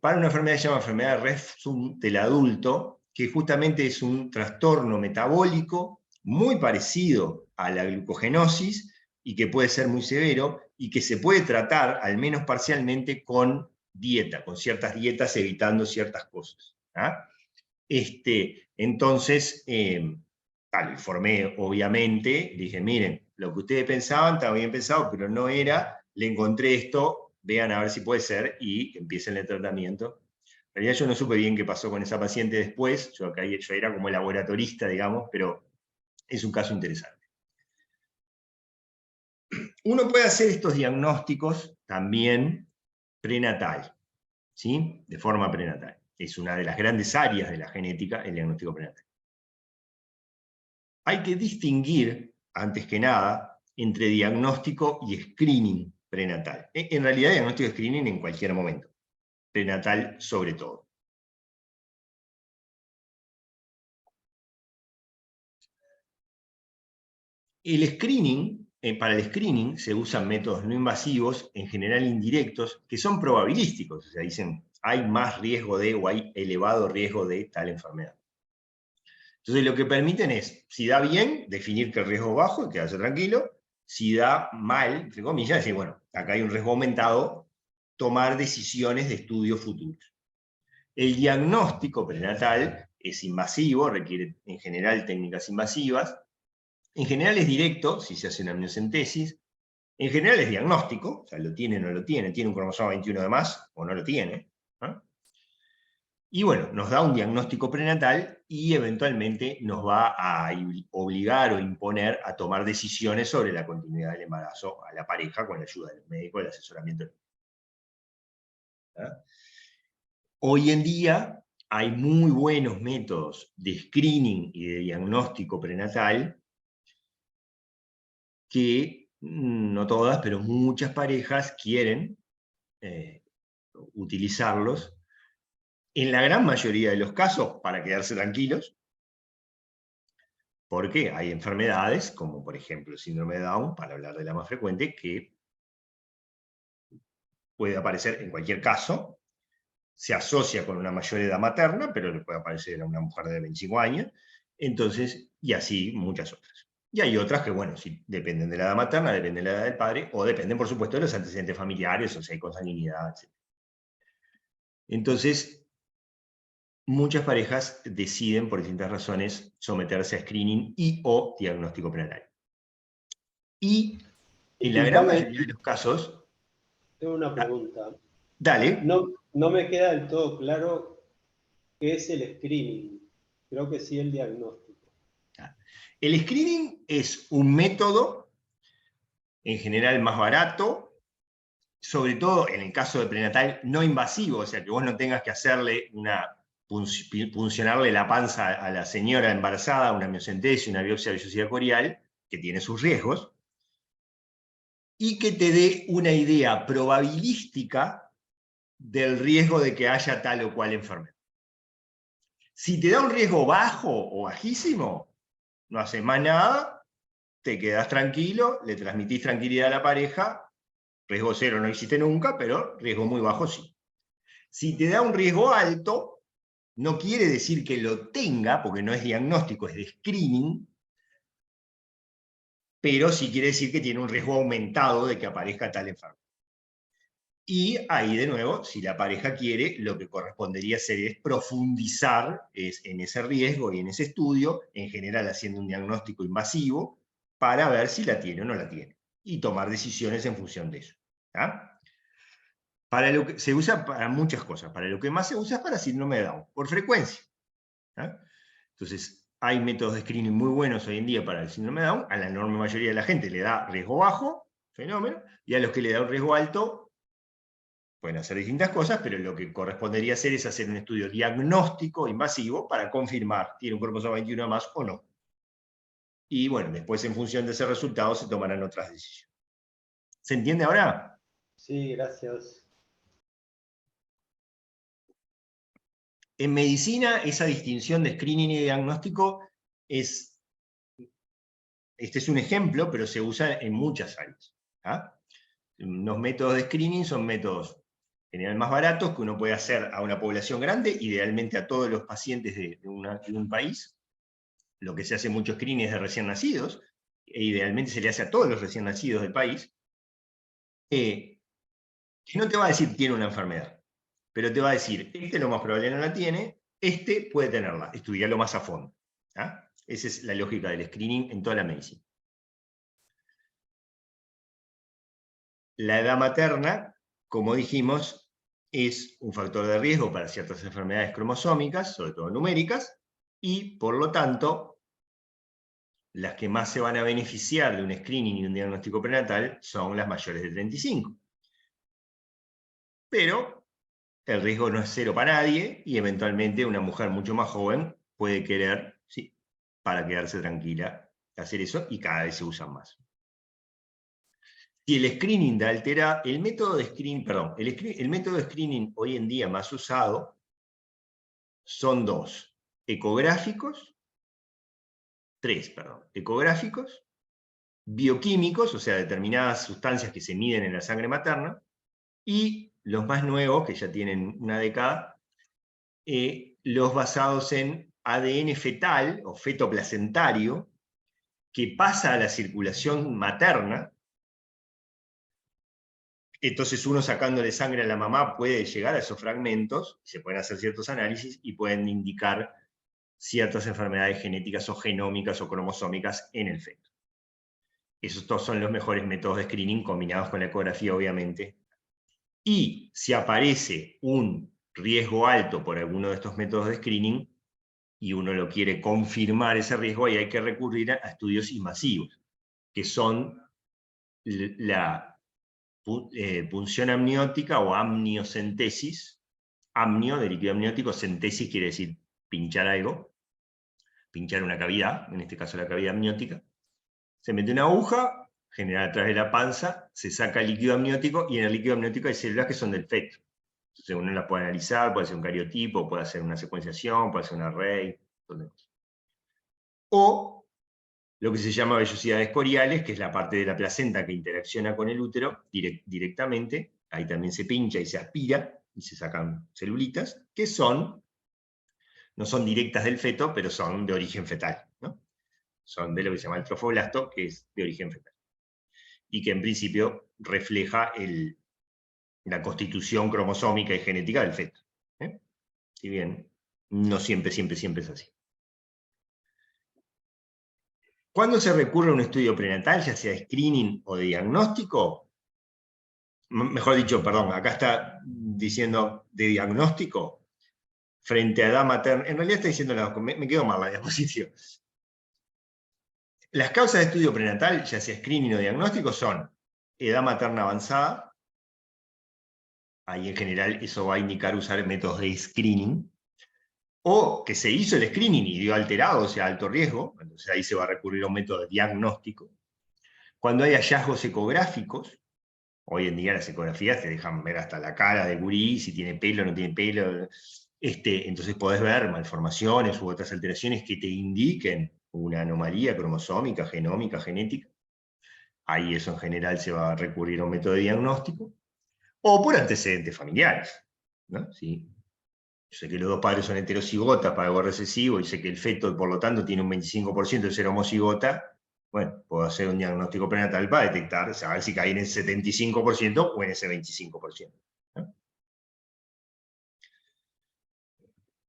para una enfermedad que se llama enfermedad de Refsum del adulto, que justamente es un trastorno metabólico muy parecido a la glucogenosis y que puede ser muy severo y que se puede tratar, al menos parcialmente, con dieta, con ciertas dietas evitando ciertas cosas. Entonces, informé, obviamente, dije, miren, lo que ustedes pensaban estaba bien pensado, pero no era, le encontré esto, vean a ver si puede ser, y empiecen el tratamiento. En realidad yo no supe bien qué pasó con esa paciente después, yo era como laboratorista, digamos, pero es un caso interesante. Uno puede hacer estos diagnósticos también prenatal, ¿sí? De forma prenatal. Es una de las grandes áreas de la genética, el diagnóstico prenatal. Hay que distinguir, antes que nada, entre diagnóstico y screening prenatal. En realidad, diagnóstico y screening en cualquier momento, prenatal sobre todo. Para el screening se usan métodos no invasivos, en general indirectos, que son probabilísticos, o sea, dicen, hay más riesgo de o hay elevado riesgo de tal enfermedad. Entonces lo que permiten es, si da bien, definir que el riesgo es bajo y quedarse tranquilo. Si da mal, entre comillas, decir, bueno, acá hay un riesgo aumentado, tomar decisiones de estudios futuros. El diagnóstico prenatal es invasivo, requiere en general técnicas invasivas. En general es directo, si se hace una amniocentesis. En general es diagnóstico, o sea, lo tiene o no lo tiene, tiene un cromosoma 21 de más o no lo tiene, ¿no? Y bueno, nos da un diagnóstico prenatal y eventualmente nos va a obligar o imponer a tomar decisiones sobre la continuidad del embarazo a la pareja con la ayuda del médico, el asesoramiento. ¿Ah? Hoy en día hay muy buenos métodos de screening y de diagnóstico prenatal que, no todas, pero muchas parejas quieren utilizarlos. En la gran mayoría de los casos, para quedarse tranquilos, porque hay enfermedades, como por ejemplo el síndrome de Down, para hablar de la más frecuente, que puede aparecer en cualquier caso, se asocia con una mayor edad materna, pero le puede aparecer a una mujer de 25 años, entonces, y así muchas otras. Y hay otras que, bueno, sí, dependen de la edad materna, dependen de la edad del padre, o dependen, por supuesto, de los antecedentes familiares, o sea, hay consanguinidad, etc. Entonces, muchas parejas deciden, por distintas razones, someterse a screening y o diagnóstico prenatal. Y en la gran Disculpame, mayoría de los casos, tengo una pregunta. dale. No me queda del todo claro qué es el screening. Creo que sí el diagnóstico. El screening es un método, en general más barato, sobre todo en el caso de prenatal no invasivo, o sea, que vos no tengas que hacerle puncionarle la panza a la señora embarazada, una amniocentesis, una biopsia de vellosidad corial, que tiene sus riesgos, y que te dé una idea probabilística del riesgo de que haya tal o cual enfermedad. Si te da un riesgo bajo o bajísimo, no haces más nada, te quedas tranquilo, le transmitís tranquilidad a la pareja, riesgo cero no existe nunca, pero riesgo muy bajo sí. Si te da un riesgo alto, no quiere decir que lo tenga, porque no es diagnóstico, es de screening, pero sí quiere decir que tiene un riesgo aumentado de que aparezca tal enfermedad. Y ahí de nuevo, si la pareja quiere, lo que correspondería hacer es profundizar en ese riesgo y en ese estudio, en general haciendo un diagnóstico invasivo, para ver si la tiene o no la tiene, y tomar decisiones en función de eso. ¿Ah? Se usa para muchas cosas, para lo que más se usa es para síndrome de Down, por frecuencia. ¿Ah? Entonces, hay métodos de screening muy buenos hoy en día para el síndrome de Down, a la enorme mayoría de la gente le da riesgo bajo, fenómeno, y a los que le da un riesgo alto, pueden hacer distintas cosas, pero lo que correspondería hacer es hacer un estudio diagnóstico invasivo para confirmar tiene un cromosoma 21 más o no. Y bueno, después en función de ese resultado se tomarán otras decisiones. ¿Se entiende ahora? Sí, gracias. En medicina, esa distinción de screening y diagnóstico este es un ejemplo, pero se usa en muchas áreas. ¿Ah? Los métodos de screening son métodos en general más baratos que uno puede hacer a una población grande, idealmente a todos los pacientes de un país. Lo que se hace mucho screening es de recién nacidos, e idealmente se le hace a todos los recién nacidos del país, que no te va a decir tiene una enfermedad, pero te va a decir, este lo más probable no la tiene, este puede tenerla, estudiarlo más a fondo. ¿Ah? Esa es la lógica del screening en toda la medicina. La edad materna, como dijimos, es un factor de riesgo para ciertas enfermedades cromosómicas, sobre todo numéricas, y por lo tanto, las que más se van a beneficiar de un screening y un diagnóstico prenatal son las mayores de 35. Pero el riesgo no es cero para nadie y eventualmente una mujer mucho más joven puede querer, sí, para quedarse tranquila, hacer eso y cada vez se usan más. Si el screening da altera, el método de screening, perdón, el método de screening hoy en día más usado son ecográficos, ecográficos, bioquímicos, o sea, determinadas sustancias que se miden en la sangre materna, y los más nuevos, que ya tienen una década, los basados en ADN fetal o fetoplacentario, que pasa a la circulación materna. Entonces uno sacándole sangre a la mamá puede llegar a esos fragmentos, se pueden hacer ciertos análisis y pueden indicar ciertas enfermedades genéticas o genómicas o cromosómicas en el feto. Esos todos son los mejores métodos de screening, combinados con la ecografía, obviamente. Y si aparece un riesgo alto por alguno de estos métodos de screening, y uno lo quiere confirmar ese riesgo, ahí hay que recurrir a estudios invasivos, que son la punción amniótica o amniocentesis. Amnio, de líquido amniótico, centesis quiere decir pinchar algo, pinchar una cavidad, en este caso la cavidad amniótica. Se mete una aguja, genera a través de la panza, se saca el líquido amniótico, y en el líquido amniótico hay células que son del feto. Entonces uno las puede analizar, puede hacer un cariotipo, puede hacer una secuenciación, puede hacer un array. O lo que se llama vellosidades coriales, que es la parte de la placenta que interacciona con el útero directamente. Ahí también se pincha y se aspira, y se sacan celulitas, que no son directas del feto, pero son de origen fetal, ¿no? Son de lo que se llama el trofoblasto, que es de origen fetal. Y que en principio refleja la constitución cromosómica y genética del feto. Si bien no siempre es así. ¿Cuándo se recurre a un estudio prenatal, ya sea de screening o de diagnóstico? Mejor dicho, perdón, acá está diciendo de diagnóstico frente a edad materna. En realidad está diciendo me quedó mal la diapositiva. Las causas de estudio prenatal, ya sea screening o diagnóstico, son edad materna avanzada. Ahí en general eso va a indicar usar métodos de screening. O que se hizo el screening y dio alterado, o sea, alto riesgo. Entonces ahí se va a recurrir a un método de diagnóstico. Cuando hay hallazgos ecográficos, hoy en día las ecografías te dejan ver hasta la cara del gurí, si tiene pelo o no tiene pelo. Entonces podés ver malformaciones u otras alteraciones que te indiquen una anomalía cromosómica, genómica, genética. Ahí eso en general se va a recurrir a un método de diagnóstico. O por antecedentes familiares, ¿no? ¿Sí? Yo sé que los dos padres son heterocigotas para algo recesivo y sé que el feto, por lo tanto, tiene un 25% de ser homocigota. Bueno, puedo hacer un diagnóstico prenatal para detectar, saber si cae en el 75% o en ese 25%. ¿No?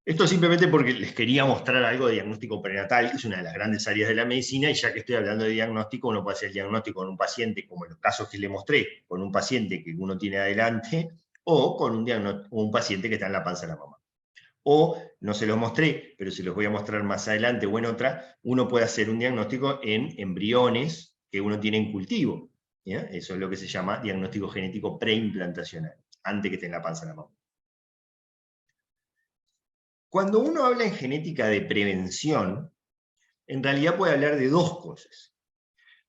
Esto simplemente porque les quería mostrar algo de diagnóstico prenatal, que es una de las grandes áreas de la medicina, y ya que estoy hablando de diagnóstico, uno puede hacer el diagnóstico con un paciente, como en los casos que le mostré, con un paciente que uno tiene adelante, o con un paciente que está en la panza de la mamá. O, no se los mostré, pero se los voy a mostrar más adelante o en otra, uno puede hacer un diagnóstico en embriones que uno tiene en cultivo. ¿Ya? Eso es lo que se llama diagnóstico genético preimplantacional, antes que esté en la panza de la mamá. Cuando uno habla en genética de prevención, en realidad puede hablar de dos cosas.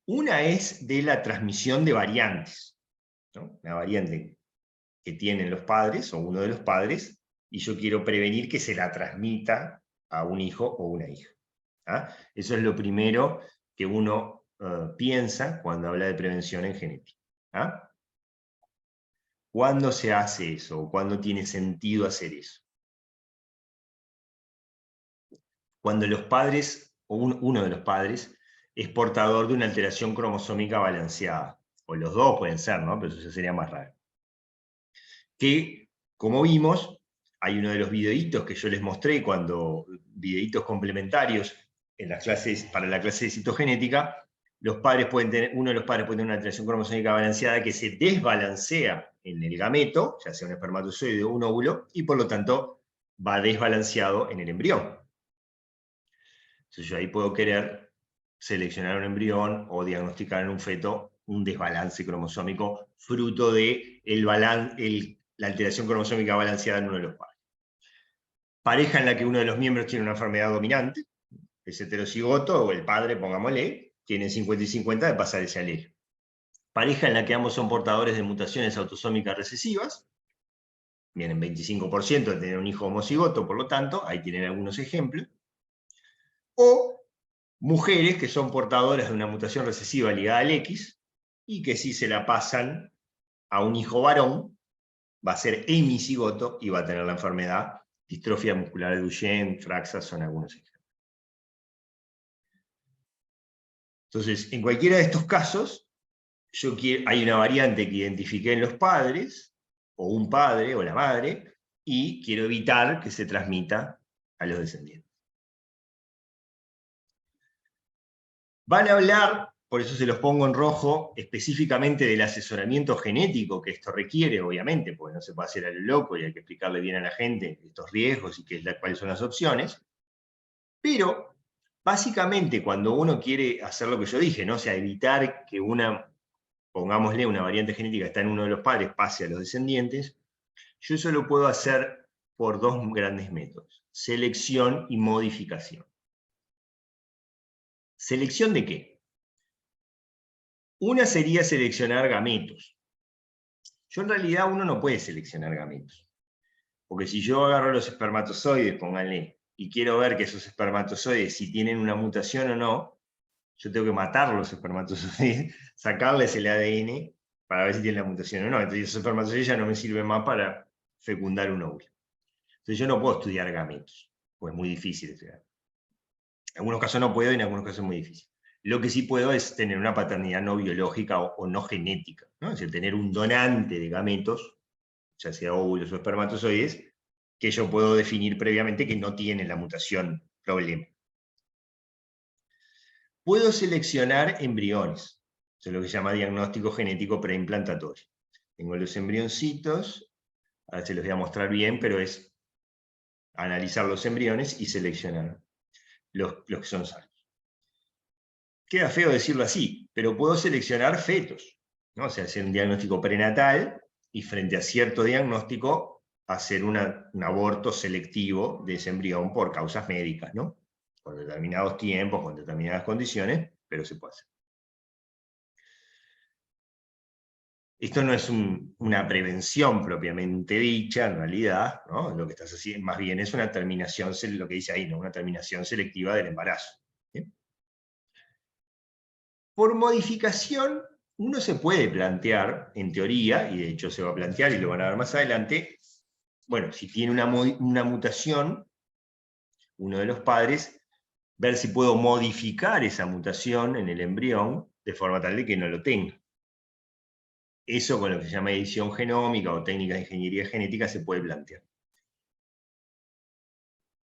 Una es de la transmisión de variantes, ¿no? La variante que tienen los padres o uno de los padres, y yo quiero prevenir que se la transmita a un hijo o una hija. ¿Ah? Eso es lo primero que uno piensa cuando habla de prevención en genética. ¿Ah? ¿Cuándo se hace eso? ¿Cuándo tiene sentido hacer eso? Cuando los padres, o uno de los padres, es portador de una alteración cromosómica balanceada. O los dos pueden ser, ¿no? Pero eso ya sería más raro. Que, como vimos, hay uno de los videitos que yo les mostré videitos complementarios en las clases, para la clase de citogenética, uno de los padres puede tener una alteración cromosómica balanceada que se desbalancea en el gameto, ya sea un espermatozoide o un óvulo, y por lo tanto va desbalanceado en el embrión. Entonces yo ahí puedo querer seleccionar un embrión o diagnosticar en un feto un desbalance cromosómico fruto de la alteración cromosómica balanceada en uno de los padres. Pareja en la que uno de los miembros tiene una enfermedad dominante, es heterocigoto, o el padre, pongámosle, tiene 50 y 50 de pasar ese alelo. Pareja en la que ambos son portadores de mutaciones autosómicas recesivas, vienen 25% de tener un hijo homocigoto, por lo tanto, ahí tienen algunos ejemplos. O mujeres que son portadoras de una mutación recesiva ligada al X, y que si se la pasan a un hijo varón, va a ser hemicigoto y va a tener la enfermedad distrofia muscular de Duchenne, Fraxa, son algunos ejemplos. Entonces, en cualquiera de estos casos, hay una variante que identifiqué en los padres, o un padre o la madre, y quiero evitar que se transmita a los descendientes. Van a hablar, por eso se los pongo en rojo, específicamente del asesoramiento genético que esto requiere, obviamente, porque no se puede hacer a lo loco y hay que explicarle bien a la gente estos riesgos y cuáles son las opciones. Pero, básicamente, cuando uno quiere hacer lo que yo dije, ¿no? O sea, evitar que pongámosle, una variante genética que está en uno de los padres pase a los descendientes, yo eso lo puedo hacer por dos grandes métodos: selección y modificación. ¿Selección de qué? Una sería seleccionar gametos. Yo en realidad uno no puede seleccionar gametos. Porque si yo agarro los espermatozoides, pónganle, y quiero ver que esos espermatozoides, si tienen una mutación o no, yo tengo que matar los espermatozoides, sacarles el ADN para ver si tienen la mutación o no. Entonces esos espermatozoides ya no me sirven más para fecundar un óvulo. Entonces yo no puedo estudiar gametos, pues es muy difícil estudiar. En algunos casos no puedo y en algunos casos es muy difícil. Lo que sí puedo es tener una paternidad no biológica o no genética, ¿no? Es decir, tener un donante de gametos, ya sea óvulos o espermatozoides, que yo puedo definir previamente que no tienen la mutación problema. Puedo seleccionar embriones, eso es lo que se llama diagnóstico genético preimplantatorio. Tengo los embrioncitos, ahora se los voy a mostrar bien, pero es analizar los embriones y seleccionar los que son sanos. Queda feo decirlo así, pero puedo seleccionar fetos, ¿no? O sea, hacer un diagnóstico prenatal y frente a cierto diagnóstico hacer un aborto selectivo de ese embrión por causas médicas, ¿no? Por determinados tiempos, con determinadas condiciones, pero se puede hacer. Esto no es una prevención propiamente dicha, en realidad, ¿no? Lo que estás haciendo más bien es una terminación, lo que dice ahí, ¿no? Una terminación selectiva del embarazo. ¿Sí? Por modificación, uno se puede plantear, en teoría, y de hecho se va a plantear y lo van a ver más adelante, bueno, si tiene una mutación, uno de los padres, ver si puedo modificar esa mutación en el embrión de forma tal de que no lo tenga. Eso con lo que se llama edición genómica o técnicas de ingeniería genética se puede plantear.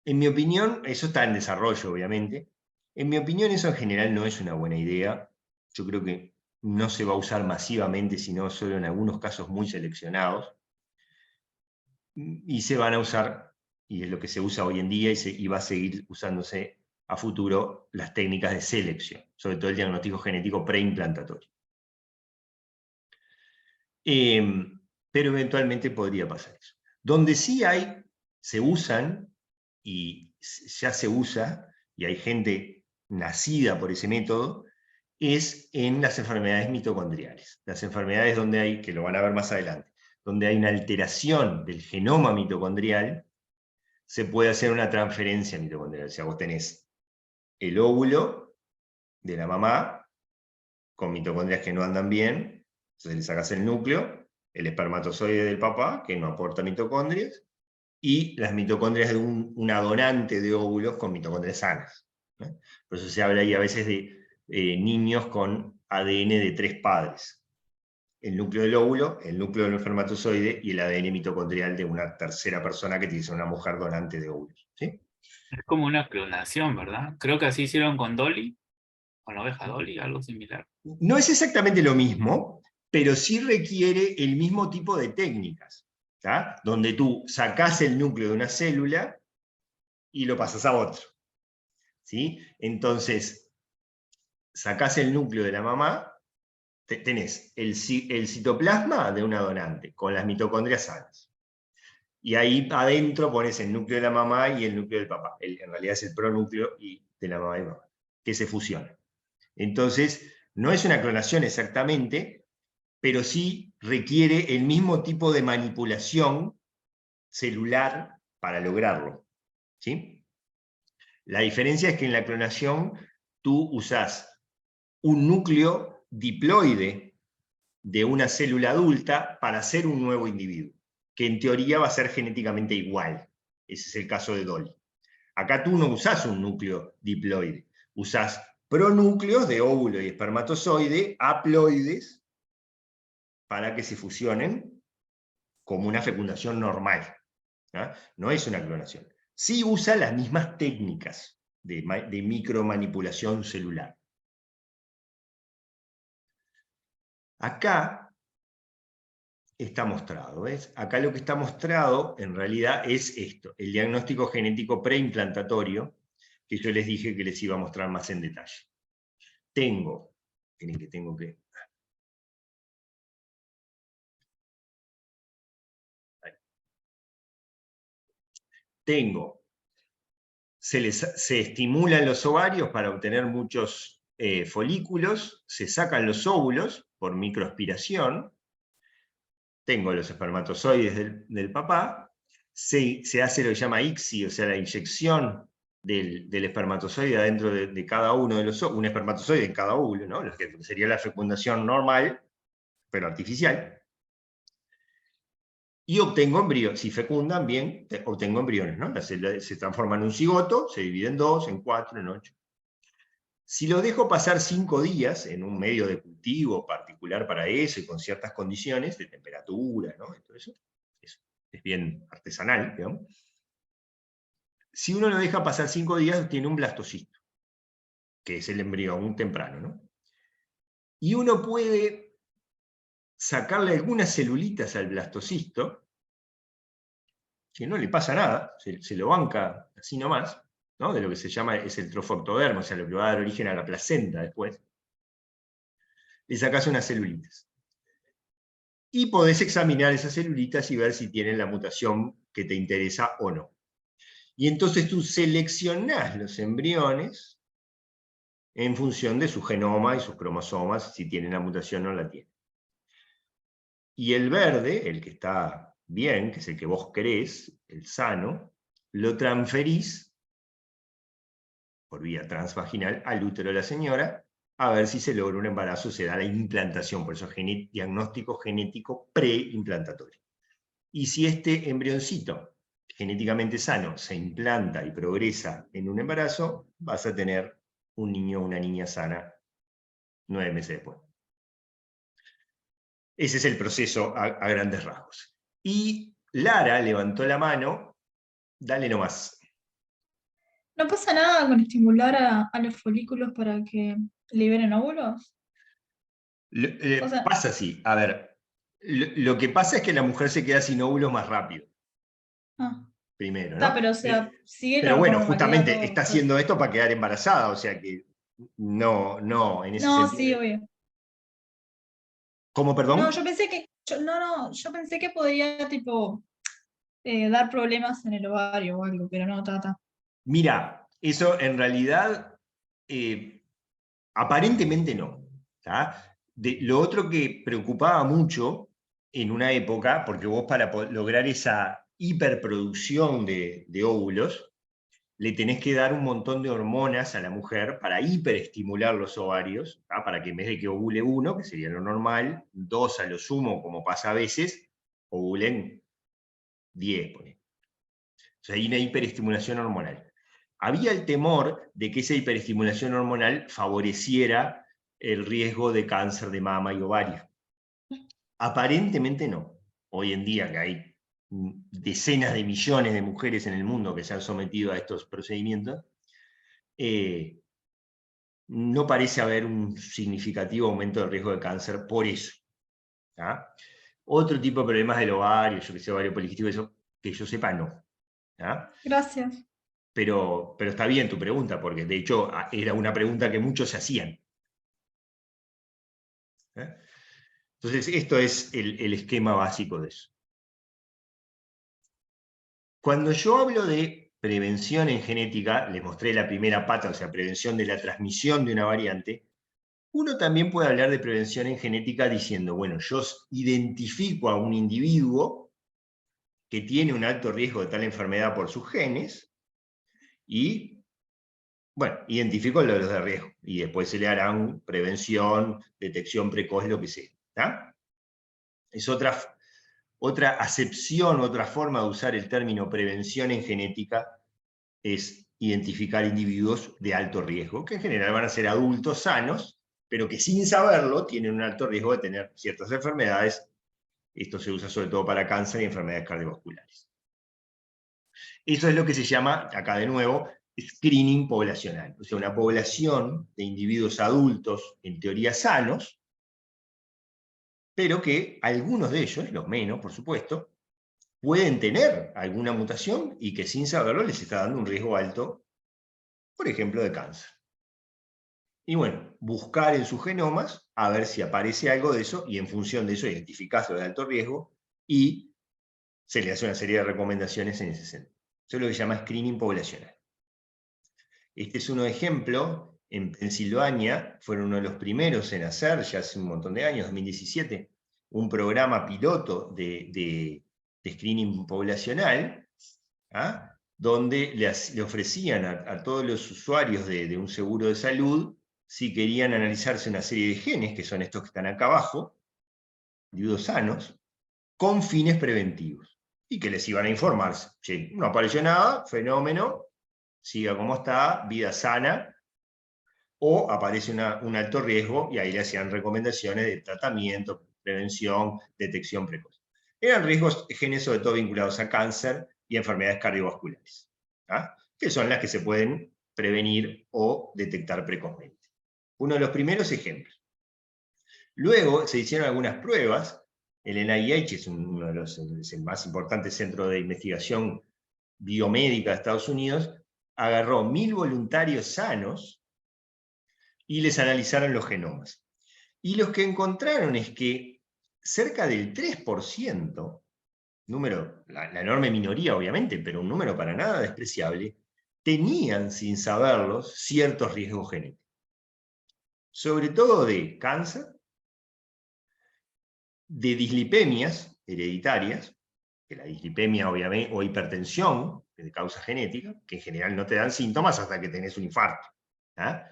En mi opinión, eso está en desarrollo, obviamente. En mi opinión, eso en general no es una buena idea. Yo creo que no se va a usar masivamente, sino solo en algunos casos muy seleccionados. Y se van a usar, y es lo que se usa hoy en día, y va a seguir usándose a futuro, las técnicas de selección, sobre todo el diagnóstico genético preimplantatorio. Pero eventualmente podría pasar eso. Donde sí se usan, y ya se usa, y hay gente nacida por ese método, es en las enfermedades mitocondriales. Las enfermedades donde hay, que lo van a ver más adelante, donde hay una alteración del genoma mitocondrial, se puede hacer una transferencia mitocondrial. O sea, vos tenés el óvulo de la mamá, con mitocondrias que no andan bien, entonces le sacás el núcleo, el espermatozoide del papá, que no aporta mitocondrias, y las mitocondrias de una donante de óvulos con mitocondrias sanas, ¿no? Por eso se habla ahí a veces de niños con ADN de 3 padres. El núcleo del óvulo, el núcleo del espermatozoide y el ADN mitocondrial de una tercera persona que tiene que ser una mujer donante de óvulos. ¿Sí? Es como una clonación, ¿verdad? Creo que así hicieron con Dolly, con la oveja Dolly, algo similar. No es exactamente lo mismo, pero sí requiere el mismo tipo de técnicas, ¿tá? Donde tú sacás el núcleo de una célula y lo pasas a otro. ¿Sí? Entonces, sacás el núcleo de la mamá, tenés el citoplasma de una donante con las mitocondrias sanas. Y ahí adentro pones el núcleo de la mamá y el núcleo del papá. En realidad es el pronúcleo de la mamá y papá, que se fusionan. Entonces, no es una clonación exactamente, pero sí requiere el mismo tipo de manipulación celular para lograrlo. ¿Sí? La diferencia es que en la clonación tú usás un núcleo diploide de una célula adulta para hacer un nuevo individuo, que en teoría va a ser genéticamente igual. Ese es el caso de Dolly. Acá tú no usás un núcleo diploide, usás pronúcleos de óvulo y espermatozoide haploides para que se fusionen como una fecundación normal. ¿Ah? No es una clonación. Sí usa las mismas técnicas de micromanipulación celular. Acá está mostrado, ¿ves? Acá lo que está mostrado en realidad es esto, el diagnóstico genético preimplantatorio, que yo les dije que les iba a mostrar más en detalle. Tengo se estimulan los ovarios para obtener muchos folículos, se sacan los óvulos por microaspiración, tengo los espermatozoides del papá, se hace lo que se llama ICSI, o sea, la inyección del espermatozoide adentro de cada uno de los óvulos, un espermatozoide en cada óvulo, ¿no? Lo que sería la fecundación normal, pero artificial. Y obtengo embriones, si fecundan bien, obtengo embriones, ¿no? La célula se transforma en un cigoto, se divide en 2, en 4, en 8. Si lo dejo pasar 5 días en un medio de cultivo particular para eso y con ciertas condiciones de temperatura, ¿no? Todo eso, es bien artesanal, digamos. Si uno lo deja pasar 5 días, tiene un blastocisto, que es el embrión temprano, ¿no? Y uno puede sacarle algunas celulitas al blastocisto, que no le pasa nada, se lo banca así nomás, ¿no? De lo que se llama es el trofoctodermo, o sea, lo que va a dar origen a la placenta después. Le sacás unas celulitas. Y podés examinar esas celulitas y ver si tienen la mutación que te interesa o no. Y entonces tú seleccionás los embriones en función de su genoma y sus cromosomas, si tienen la mutación o no la tienen. Y el verde, el que está bien, que es el que vos querés, el sano, lo transferís por vía transvaginal al útero de la señora, a ver si se logra un embarazo, se da la implantación, por eso diagnóstico genético preimplantatorio. Y si este embrioncito genéticamente sano se implanta y progresa en un embarazo, vas a tener un niño o una niña sana 9 meses después. Ese es el proceso a grandes rasgos. Y Lara levantó la mano, dale nomás. ¿No pasa nada con estimular a los folículos para que liberen óvulos? O sea, Pasa así, a ver, lo que pasa es que la mujer se queda sin óvulos más rápido, primero, ¿no? pero o sea, sigue Pero con bueno, normalidad justamente todo. está haciendo esto para quedar embarazada, o sea que no, en ese No, sentido. sí, obvio. ¿Cómo, perdón? No, yo pensé que podía, tipo, dar problemas en el ovario o algo, pero no, ta. Mira, eso en realidad aparentemente no. Lo otro que preocupaba mucho en una época, porque vos para lograr esa hiperproducción de óvulos, le tenés que dar un montón de hormonas a la mujer para hiperestimular los ovarios, para que en vez de que ovule 1, que sería lo normal, 2 a lo sumo, como pasa a veces, ovulen 10. O sea, hay una hiperestimulación hormonal. Había el temor de que esa hiperestimulación hormonal favoreciera el riesgo de cáncer de mama y ovario. Aparentemente no. Hoy en día que hay decenas de millones de mujeres en el mundo que se han sometido a estos procedimientos, no parece haber un significativo aumento del riesgo de cáncer por eso. ¿Ah? Otro tipo de problemas del ovario, yo que sé, ovario poliquístico, eso que yo sepa, no. ¿Ah? Gracias. Pero está bien tu pregunta, porque de hecho era una pregunta que muchos se hacían. Entonces, esto es el esquema básico de eso. Cuando yo hablo de prevención en genética, les mostré la primera pata, o sea, prevención de la transmisión de una variante, uno también puede hablar de prevención en genética diciendo, bueno, yo identifico a un individuo que tiene un alto riesgo de tal enfermedad por sus genes y Bueno, identifico los de riesgo y después se le harán prevención, detección precoz, lo que sea. ¿Tá? Es otra acepción, otra forma de usar el término prevención en genética, es identificar individuos de alto riesgo, que en general van a ser adultos sanos, pero que sin saberlo tienen un alto riesgo de tener ciertas enfermedades. Esto se usa sobre todo para cáncer y enfermedades cardiovasculares. Eso es lo que se llama, acá de nuevo, screening poblacional. O sea, una población de individuos adultos, en teoría sanos, pero que algunos de ellos, los menos, por supuesto, pueden tener alguna mutación y que sin saberlo les está dando un riesgo alto, por ejemplo, de cáncer. Y bueno, buscar en sus genomas a ver si aparece algo de eso y en función de eso identificarse de alto riesgo y se le hace una serie de recomendaciones en ese sentido. Eso es lo que se llama screening poblacional. Este es un ejemplo. En Pensilvania fueron uno de los primeros en hacer, ya hace un montón de años, 2017, un programa piloto de screening poblacional, ¿ah? Donde le ofrecían a todos los usuarios de un seguro de salud, si querían analizarse una serie de genes, que son estos que están acá abajo, individuos sanos, con fines preventivos, y que les iban a informar. Che, no apareció nada, fenómeno, siga como está, vida sana, o aparece un alto riesgo, y ahí le hacían recomendaciones de tratamiento, prevención, detección precoz. Eran riesgos, genes sobre todo vinculados a cáncer y enfermedades cardiovasculares, ¿ah? Que son las que se pueden prevenir o detectar precozmente. Uno de los primeros ejemplos. Luego se hicieron algunas pruebas. El NIH es es el más importante centro de investigación biomédica de Estados Unidos, agarró 1000 voluntarios sanos y les analizaron los genomas. Y lo que encontraron es que cerca del 3%, número, la enorme minoría obviamente, pero un número para nada despreciable, tenían sin saberlos ciertos riesgos genéticos. Sobre todo de cáncer, de dislipemias hereditarias, que la dislipemia obviamente, o hipertensión, de causa genética, que en general no te dan síntomas hasta que tenés un infarto. ¿Ah?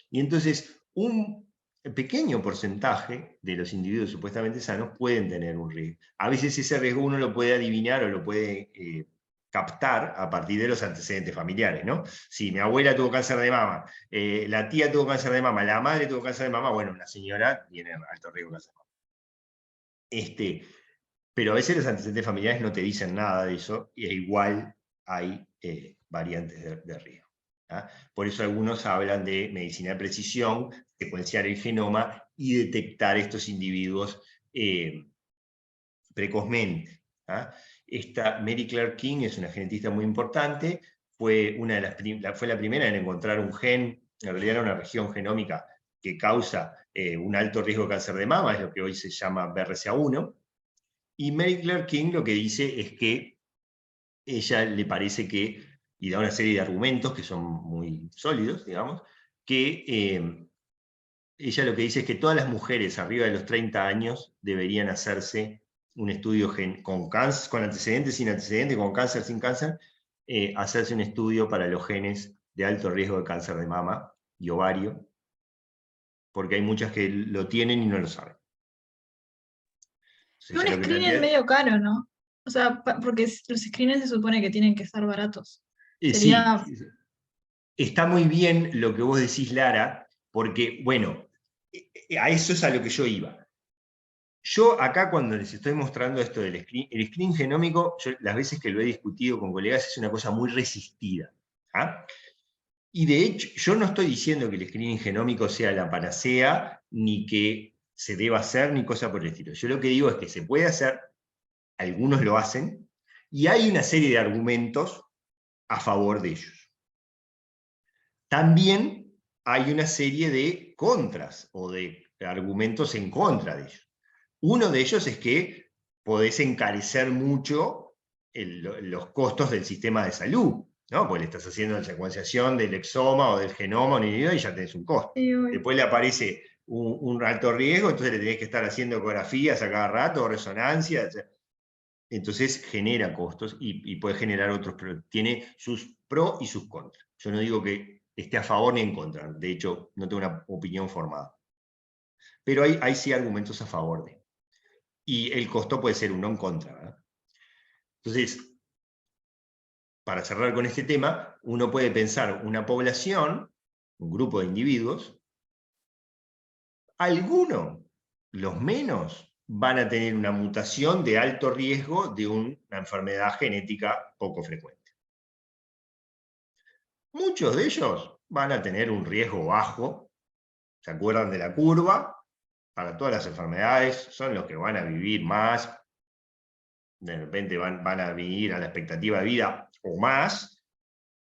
Y entonces, un pequeño porcentaje de los individuos supuestamente sanos pueden tener un riesgo. A veces ese riesgo uno lo puede adivinar o lo puede captar a partir de los antecedentes familiares, ¿no? Si mi abuela tuvo cáncer de mama, la tía tuvo cáncer de mama, la madre tuvo cáncer de mama, bueno, la señora tiene alto riesgo de cáncer de mama. Pero a veces los antecedentes familiares no te dicen nada de eso, y igual hay variantes de riesgo. ¿Ah? Por eso algunos hablan de medicina de precisión, secuenciar el genoma y detectar estos individuos precozmente. ¿Ah? Esta Mary Claire King es una genetista muy importante, fue la primera en encontrar un gen, en realidad era una región genómica que causa un alto riesgo de cáncer de mama, es lo que hoy se llama BRCA1, y Mary Claire King lo que dice es que ella le parece que, y da una serie de argumentos que son muy sólidos, digamos, que ella lo que dice es que todas las mujeres arriba de los 30 años deberían hacerse un estudio con cáncer, con antecedentes, sin antecedentes, con cáncer, sin cáncer, hacerse un estudio para los genes de alto riesgo de cáncer de mama y ovario, porque hay muchas que lo tienen y no lo saben. Un screening es medio caro, ¿no? O sea, porque los screenings se supone que tienen que estar baratos. Sería... Sí, está muy bien lo que vos decís, Lara, porque, bueno, a eso es a lo que yo iba. Yo acá cuando les estoy mostrando esto del el screening genómico, las veces que lo he discutido con colegas es una cosa muy resistida. ¿Ah? Y de hecho, yo no estoy diciendo que el screening genómico sea la panacea, ni que se deba hacer, ni cosa por el estilo. Yo lo que digo es que se puede hacer, algunos lo hacen, y hay una serie de argumentos a favor de ellos. También hay una serie de contras o de argumentos en contra de ellos. Uno de ellos es que podés encarecer mucho los costos del sistema de salud, ¿no? Porque le estás haciendo la secuenciación del exoma o del genoma y ya tenés un costo. Después le aparece un alto riesgo, entonces le tenés que estar haciendo ecografías a cada rato, o resonancia, etc. Entonces genera costos y puede generar otros, pero tiene sus pros y sus contras. Yo no digo que esté a favor ni en contra. De hecho, no tengo una opinión formada. Pero hay sí argumentos a favor de. Y el costo puede ser uno en contra, ¿verdad? Entonces, para cerrar con este tema, uno puede pensar una población, un grupo de individuos, algunos, los menos, van a tener una mutación de alto riesgo de una enfermedad genética poco frecuente. Muchos de ellos van a tener un riesgo bajo. ¿Se acuerdan de la curva? Para todas las enfermedades son los que van a vivir más, de repente van a vivir a la expectativa de vida o más,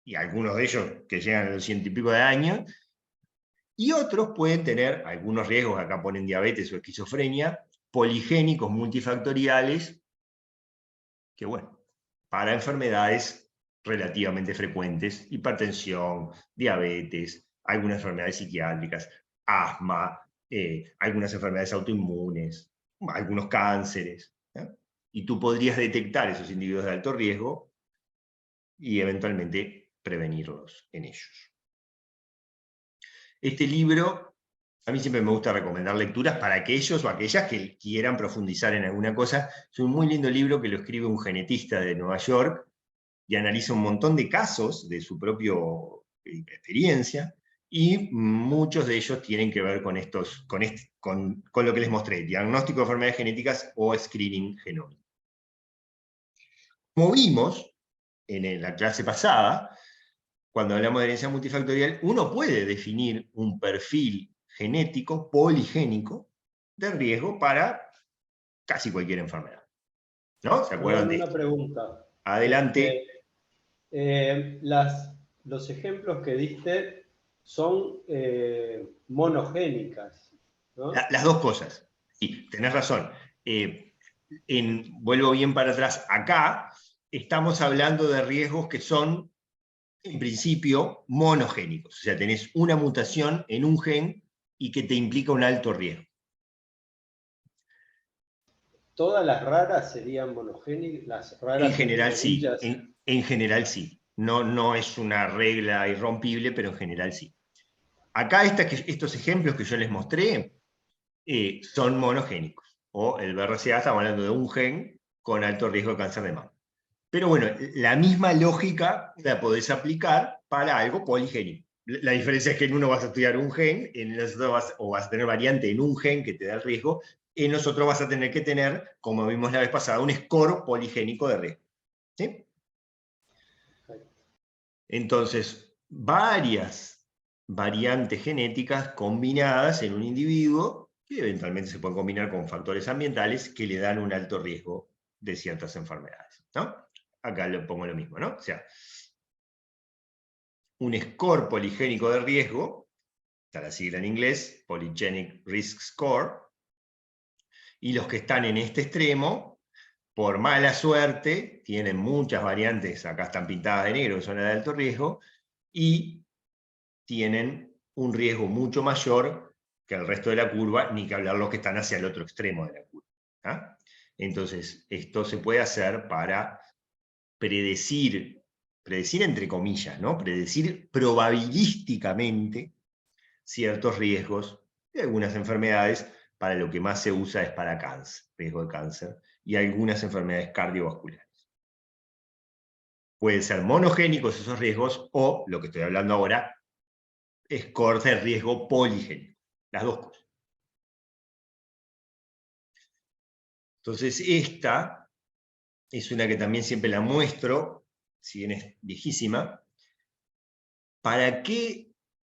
y algunos de ellos que llegan a los 100 y pico de años, y otros pueden tener algunos riesgos, acá ponen diabetes o esquizofrenia, poligénicos multifactoriales, que bueno, para enfermedades relativamente frecuentes, hipertensión, diabetes, algunas enfermedades psiquiátricas, asma, algunas enfermedades autoinmunes, algunos cánceres, ¿eh? Y tú podrías detectar esos individuos de alto riesgo y eventualmente prevenirlos en ellos. Este libro, a mí siempre me gusta recomendar lecturas para aquellos o aquellas que quieran profundizar en alguna cosa. Es un muy lindo libro que lo escribe un genetista de Nueva York y analiza un montón de casos de su propia experiencia, y muchos de ellos tienen que ver con lo que les mostré, diagnóstico de enfermedades genéticas o screening genómico. Como vimos en la clase pasada, cuando hablamos de herencia multifactorial, uno puede definir un perfil genético poligénico de riesgo para casi cualquier enfermedad. ¿No? ¿Se acuerdan de una esto? pregunta. Adelante. Los ejemplos que diste son monogénicas, ¿no? Las dos cosas. Sí, tenés razón. Vuelvo bien para atrás. Acá estamos hablando de riesgos que son, en principio, monogénicos. O sea, tenés una mutación en un gen y que te implica un alto riesgo. ¿Todas las raras serían monogénicas? Las raras, en general sí. comillas. En general sí. No es una regla irrompible, pero en general sí. Acá estos ejemplos que yo les mostré son monogénicos. O el BRCA, estamos hablando de un gen con alto riesgo de cáncer de mama. Pero bueno, la misma lógica la podés aplicar para algo poligénico. La diferencia es que en uno vas a estudiar un gen, en el otro vas a tener variante en un gen que te da el riesgo, en nosotros vas a tener que tener, como vimos la vez pasada, un score poligénico de riesgo. ¿Sí? Entonces, varias variantes genéticas combinadas en un individuo, que eventualmente se pueden combinar con factores ambientales que le dan un alto riesgo de ciertas enfermedades, ¿no? Acá le pongo lo mismo, ¿no? O sea, un score poligénico de riesgo, está la sigla en inglés, Polygenic Risk Score, y los que están en este extremo, por mala suerte, tienen muchas variantes, acá están pintadas de negro, que son de alto riesgo, y tienen un riesgo mucho mayor que el resto de la curva, ni que hablar los que están hacia el otro extremo de la curva. ¿Ah? Entonces, esto se puede hacer para predecir entre comillas, ¿no? Predecir probabilísticamente ciertos riesgos de algunas enfermedades. Para lo que más se usa es para cáncer, riesgo de cáncer, y algunas enfermedades cardiovasculares. Pueden ser monogénicos esos riesgos, o, lo que estoy hablando ahora, scores de riesgo poligénico. Las dos cosas. Entonces, esta es una que también siempre la muestro, si bien es viejísima.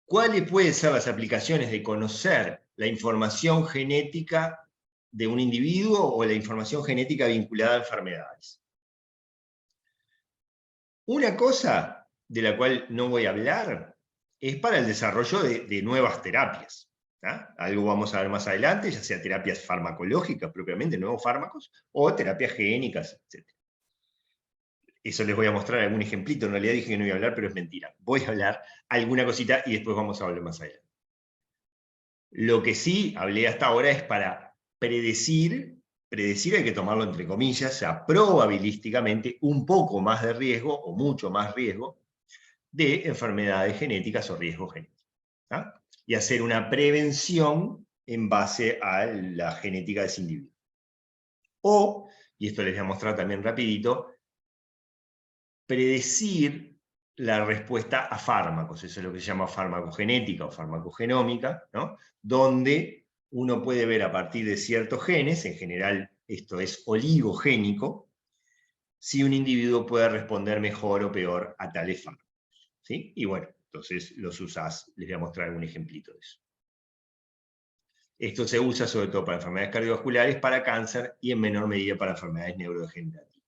¿Cuáles pueden ser las aplicaciones de conocer la información genética de un individuo o la información genética vinculada a enfermedades? Una cosa de la cual no voy a hablar es para el desarrollo de nuevas terapias. ¿Ah? Algo vamos a ver más adelante, ya sea terapias farmacológicas propiamente, nuevos fármacos, o terapias génicas, etc. Eso les voy a mostrar algún ejemplito. En realidad dije que no iba a hablar, pero es mentira. Voy a hablar alguna cosita y después vamos a hablar más adelante. Lo que sí hablé hasta ahora es para predecir hay que tomarlo entre comillas, o sea, probabilísticamente, un poco más de riesgo, o mucho más riesgo, de enfermedades genéticas o riesgos genéticos. ¿Ah? Y hacer una prevención en base a la genética de ese individuo. O, y esto les voy a mostrar también rapidito, predecir la respuesta a fármacos, eso es lo que se llama farmacogenética o farmacogenómica, ¿no? Donde uno puede ver a partir de ciertos genes, en general esto es oligogénico, si un individuo puede responder mejor o peor a tales fármacos. ¿Sí? Y bueno, entonces los usás, les voy a mostrar algún ejemplito de eso. Esto se usa sobre todo para enfermedades cardiovasculares, para cáncer y en menor medida para enfermedades neurodegenerativas.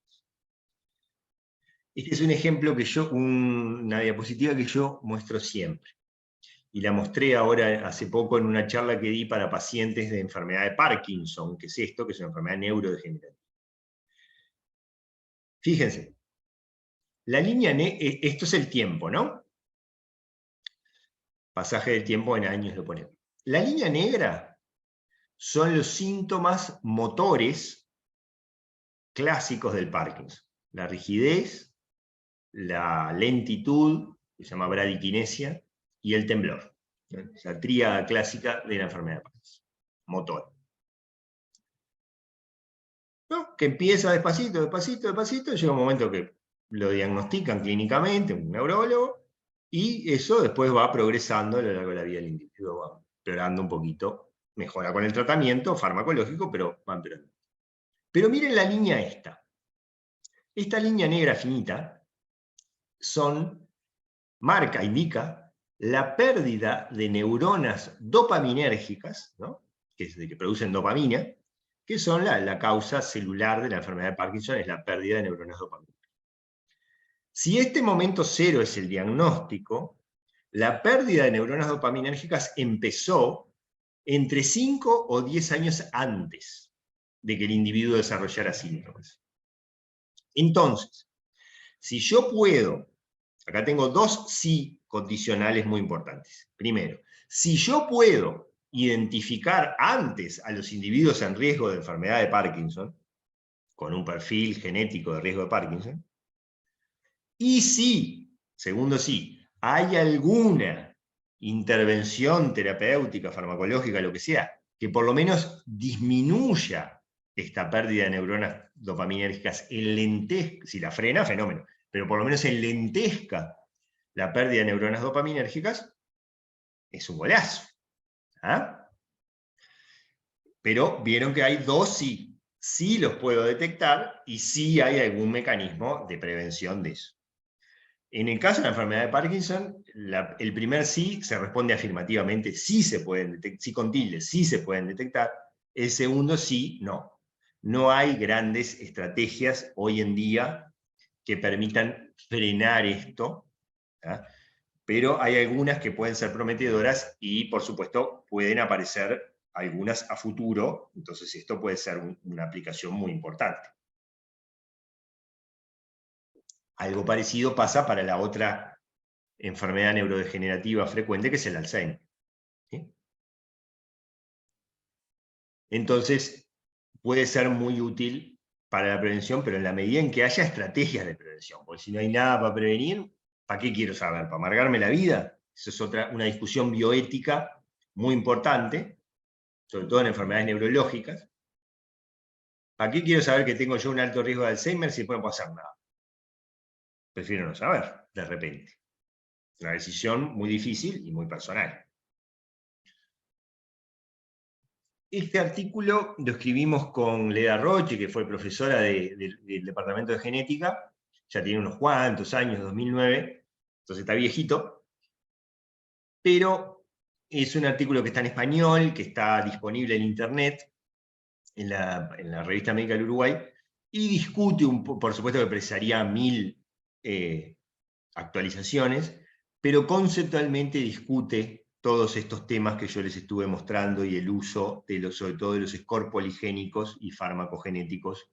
Este es un ejemplo que una diapositiva que yo muestro siempre. Y la mostré ahora hace poco en una charla que di para pacientes de enfermedad de Parkinson, que es esto, que es una enfermedad neurodegenerativa. Fíjense, la línea esto es el tiempo, ¿no? Pasaje del tiempo en años lo ponemos. La línea negra son los síntomas motores clásicos del Parkinson. La rigidez, la lentitud, que se llama bradiquinesia, y el temblor. Esa tríada clásica de la enfermedad de Parkinson. Motor. ¿No? Que empieza despacito, despacito, despacito, llega un momento que lo diagnostican clínicamente, un neurólogo, y eso después va progresando a lo largo de la vida del individuo, va empeorando un poquito, mejora con el tratamiento farmacológico, pero va empeorando. Pero miren la línea esta. Esta línea negra finita indica la pérdida de neuronas dopaminérgicas, ¿no? que producen dopamina, que son la causa celular de la enfermedad de Parkinson, es la pérdida de neuronas dopaminérgicas. Si este momento cero es el diagnóstico, la pérdida de neuronas dopaminérgicas empezó entre 5 o 10 años antes de que el individuo desarrollara síntomas. Entonces, si yo puedo, acá tengo dos sí condicionales muy importantes. Primero, si yo puedo identificar antes a los individuos en riesgo de enfermedad de Parkinson, con un perfil genético de riesgo de Parkinson, y si, segundo sí, hay alguna intervención terapéutica, farmacológica, lo que sea, que por lo menos disminuya esta pérdida de neuronas dopaminérgicas, si la frena, fenómeno, pero por lo menos enlentezca la pérdida de neuronas dopaminérgicas, es un golazo. ¿Ah? Pero vieron que hay dos sí. Sí los puedo detectar y sí hay algún mecanismo de prevención de eso. En el caso de la enfermedad de Parkinson, el primer sí se responde afirmativamente, sí se pueden detectar, sí con tilde, sí se pueden detectar. El segundo sí, no. No hay grandes estrategias hoy en día que permitan frenar esto, ¿ah? Pero hay algunas que pueden ser prometedoras y, por supuesto, pueden aparecer algunas a futuro, entonces esto puede ser una aplicación muy importante. Algo parecido pasa para la otra enfermedad neurodegenerativa frecuente, que es el Alzheimer. ¿Sí? Entonces, puede ser muy útil para la prevención, pero en la medida en que haya estrategias de prevención, porque si no hay nada para prevenir, ¿para qué quiero saber? ¿Para amargarme la vida? Esa es una discusión bioética muy importante, sobre todo en enfermedades neurológicas. ¿Para qué quiero saber que tengo yo un alto riesgo de Alzheimer si después no puedo hacer nada? Prefiero no saber, de repente. Una decisión muy difícil y muy personal. Este artículo lo escribimos con Leda Roche, que fue profesora del Departamento de Genética, ya tiene unos cuantos años, 2009, entonces está viejito, pero es un artículo que está en español, que está disponible en internet, en la Revista Médica del Uruguay, y discute, por supuesto que precisaría 1000 actualizaciones, pero conceptualmente discute todos estos temas que yo les estuve mostrando y el uso, sobre todo de los scores poligénicos y farmacogenéticos,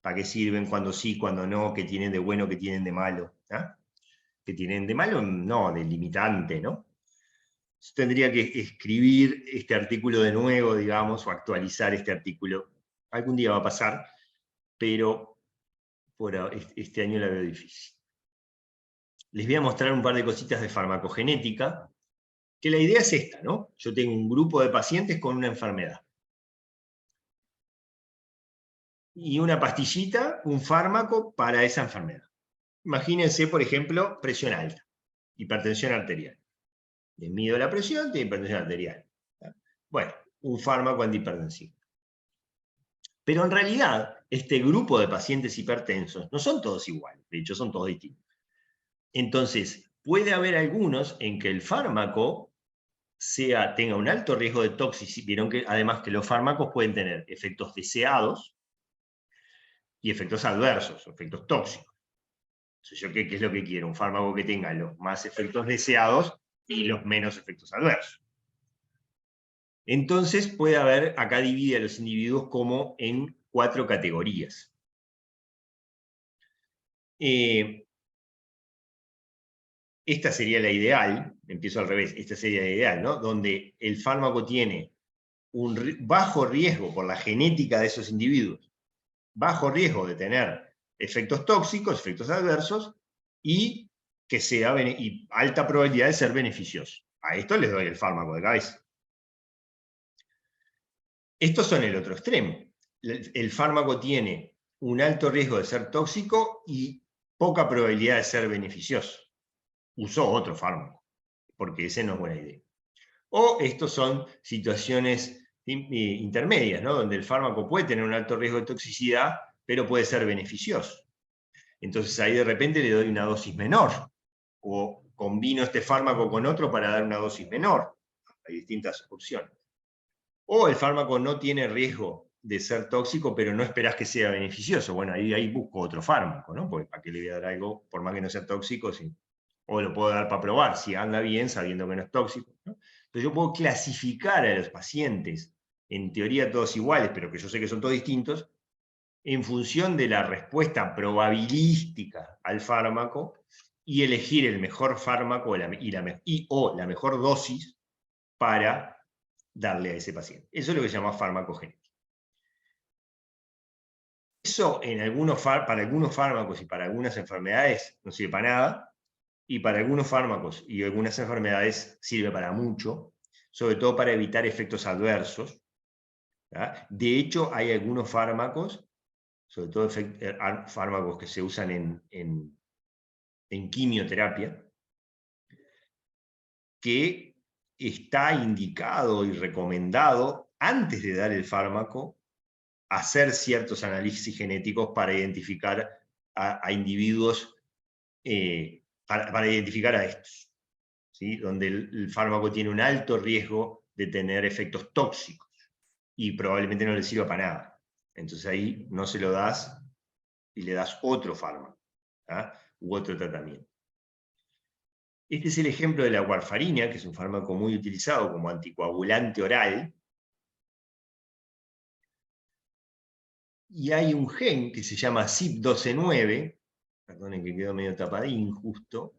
para qué sirven, cuándo sí, cuándo no, qué tienen de bueno, qué tienen de malo. ¿Ah? ¿Qué tienen de malo? No, de limitante, ¿no? Yo tendría que escribir este artículo de nuevo, digamos, o actualizar este artículo. Algún día va a pasar, pero este año la veo difícil. les voy a mostrar un par de cositas de farmacogenética, que la idea es esta, ¿no? Yo tengo un grupo de pacientes con una enfermedad. Y una pastillita, un fármaco para esa enfermedad. Imagínense, por ejemplo, presión alta, hipertensión arterial. Les mido la presión, tiene hipertensión arterial. Bueno, un fármaco antihipertensivo. Pero en realidad, este grupo de pacientes hipertensos no son todos iguales, de hecho son todos distintos. Entonces, puede haber algunos en que el fármaco tenga un alto riesgo de toxicidad. Vieron que además que los fármacos pueden tener efectos deseados y efectos adversos, efectos tóxicos. Entonces, ¿yo qué es lo que quiero? Un fármaco que tenga los más efectos deseados y los menos efectos adversos. Entonces puede haber, acá divide a los individuos como en 4 categorías. Esta sería la ideal, empiezo al revés, esta sería la ideal, ¿no? Donde el fármaco tiene un bajo riesgo por la genética de esos individuos, bajo riesgo de tener efectos tóxicos, efectos adversos, y que sea y alta probabilidad de ser beneficioso. A esto les doy el fármaco de cabeza. Estos son el otro extremo. El fármaco tiene un alto riesgo de ser tóxico y poca probabilidad de ser beneficioso. Usó otro fármaco, porque ese no es buena idea. O estos son situaciones intermedias, ¿no? Donde el fármaco puede tener un alto riesgo de toxicidad, pero puede ser beneficioso. Entonces ahí de repente le doy una dosis menor, o combino este fármaco con otro para dar una dosis menor. Hay distintas opciones. O el fármaco no tiene riesgo de ser tóxico, pero no esperás que sea beneficioso. Bueno, ahí busco otro fármaco, ¿no? Porque ¿para qué le voy a dar algo, por más que no sea tóxico? Sí. O lo puedo dar para probar, si anda bien, sabiendo que no es tóxico, ¿no? Entonces yo puedo clasificar a los pacientes, en teoría todos iguales, pero que yo sé que son todos distintos, en función de la respuesta probabilística al fármaco, y elegir el mejor fármaco o la mejor dosis para darle a ese paciente. Eso es lo que se llama farmacogenética. Eso para algunos fármacos y para algunas enfermedades no sirve para nada, y para algunos fármacos y algunas enfermedades sirve para mucho, sobre todo para evitar efectos adversos. ¿Ya? De hecho, hay algunos fármacos, sobre todo fármacos que se usan en quimioterapia, que está indicado y recomendado, antes de dar el fármaco, hacer ciertos análisis genéticos para identificar a individuos, para identificar a estos, ¿sí? Donde el fármaco tiene un alto riesgo de tener efectos tóxicos y probablemente no le sirva para nada. Entonces ahí no se lo das y le das otro fármaco, ¿ah? U otro tratamiento. Este es el ejemplo de la warfarina, que es un fármaco muy utilizado como anticoagulante oral. Y hay un gen que se llama CYP12-9, perdonen que quedó medio tapadín justo.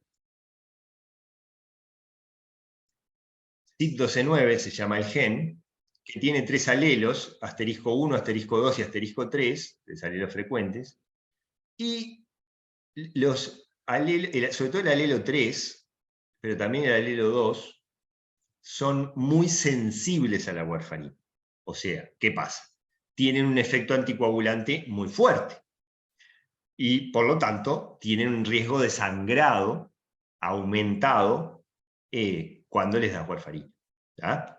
CYP12-9 se llama el gen, que tiene 3 alelos, asterisco 1, asterisco 2 y asterisco 3, 3 alelos frecuentes. Y los alelos, sobre todo el alelo 3, pero también el alelo 2, son muy sensibles a la warfarina. O sea, ¿qué pasa? Tienen un efecto anticoagulante muy fuerte. Y por lo tanto, tienen un riesgo de sangrado aumentado cuando les das warfarina. ¿Ya?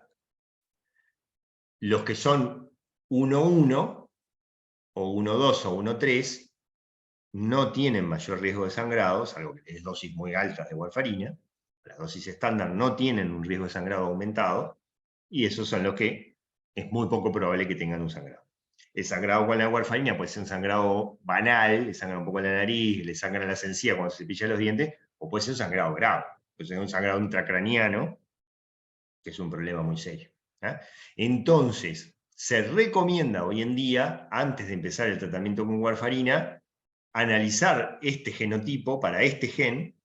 Los que son 1-1, o 1-2 o 1-3, no tienen mayor riesgo de sangrado, salvo que es dosis muy altas de warfarina. Las dosis estándar no tienen un riesgo de sangrado aumentado, y esos son los que es muy poco probable que tengan un sangrado. El sangrado con la warfarina puede ser un sangrado banal, le sangra un poco la nariz, le sangra las encías cuando se cepilla los dientes, o puede ser un sangrado grave, puede ser un sangrado intracraniano, que es un problema muy serio. ¿Eh? Entonces, se recomienda hoy en día, antes de empezar el tratamiento con warfarina, analizar este genotipo para este gen,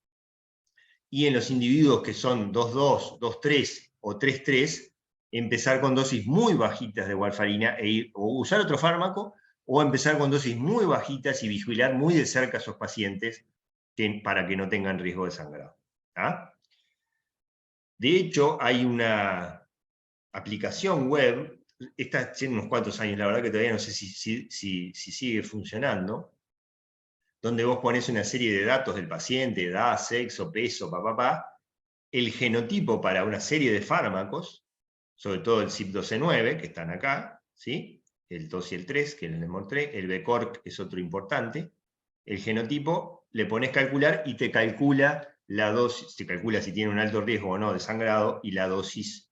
y en los individuos que son 2-2, 2-3 o 3-3, empezar con dosis muy bajitas de warfarina o usar otro fármaco, o empezar con dosis muy bajitas y vigilar muy de cerca a esos pacientes para que no tengan riesgo de sangrado. ¿Ah? De hecho, hay una aplicación web, esta tiene unos cuantos años, la verdad que todavía no sé si sigue funcionando, donde vos pones una serie de datos del paciente, edad, sexo, peso, el genotipo para una serie de fármacos, sobre todo el CYP12-9, que están acá, ¿sí? El 2 y el 3, que les mostré, el BCORC es otro importante, el genotipo, le pones calcular y te calcula la dosis, te calcula si tiene un alto riesgo o no de sangrado y la dosis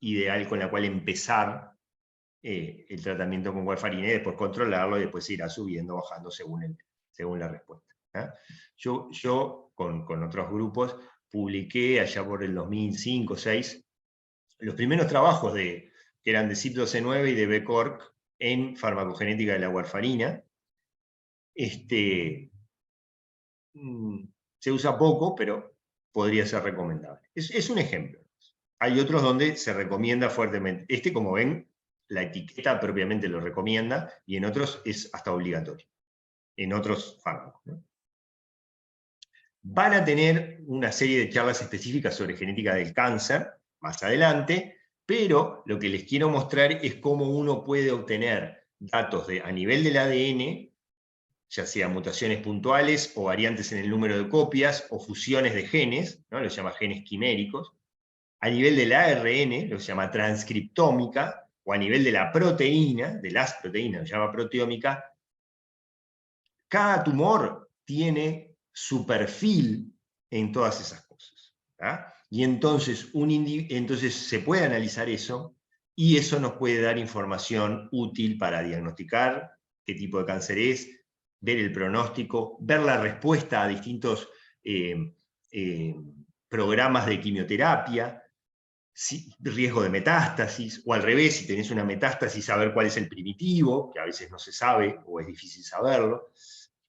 ideal con la cual empezar el tratamiento con warfarina y después controlarlo y después irá subiendo, bajando según la respuesta. ¿Eh? Yo con otros grupos publiqué allá por el 2005 2006 los primeros trabajos que eran de CYP12-9 y de BCORC en farmacogenética de la warfarina. Se usa poco, pero podría ser recomendable. Es un ejemplo. Hay otros donde se recomienda fuertemente. Como ven, la etiqueta propiamente lo recomienda, y en otros es hasta obligatorio. En otros fármacos, ¿no? Van a tener una serie de charlas específicas sobre genética del cáncer más adelante, pero lo que les quiero mostrar es cómo uno puede obtener datos a nivel del ADN, ya sea mutaciones puntuales o variantes en el número de copias o fusiones de genes, ¿no? Los llama genes quiméricos, a nivel del ARN, lo que se llama transcriptómica, o a nivel de la proteína, de las proteínas, lo llama proteómica. Cada tumor tiene su perfil en todas esas cosas. ¿Ah? Y entonces, entonces se puede analizar eso, y eso nos puede dar información útil para diagnosticar qué tipo de cáncer es, ver el pronóstico, ver la respuesta a distintos programas de quimioterapia, riesgo de metástasis, o al revés, si tenés una metástasis, saber cuál es el primitivo, que a veces no se sabe o es difícil saberlo.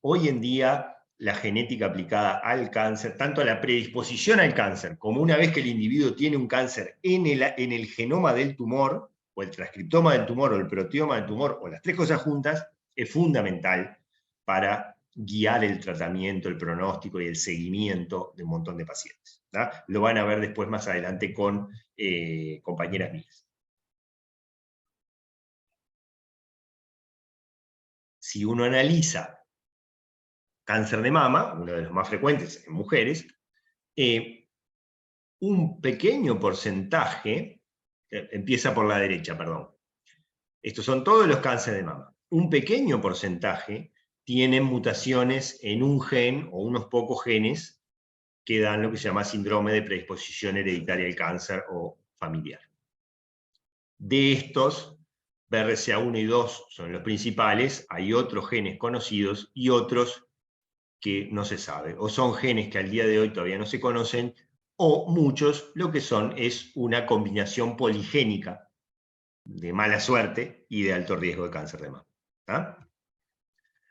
Hoy en día, la genética aplicada al cáncer, tanto a la predisposición al cáncer, como una vez que el individuo tiene un cáncer en el genoma del tumor, o el transcriptoma del tumor, o el proteoma del tumor, o las tres cosas juntas, es fundamental para guiar el tratamiento, el pronóstico y el seguimiento de un montón de pacientes. ¿No? Lo van a ver después más adelante con compañeras mías. Si uno analiza cáncer de mama, uno de los más frecuentes en mujeres, un pequeño porcentaje, empieza por la derecha, perdón. Estos son todos los cánceres de mama. Un pequeño porcentaje tienen mutaciones en un gen o unos pocos genes que dan lo que se llama síndrome de predisposición hereditaria al cáncer o familiar. De estos, BRCA1 y 2 son los principales, hay otros genes conocidos y otros que no se sabe, o son genes que al día de hoy todavía no se conocen, o muchos lo que son es una combinación poligénica de mala suerte y de alto riesgo de cáncer de mama. ¿Ah?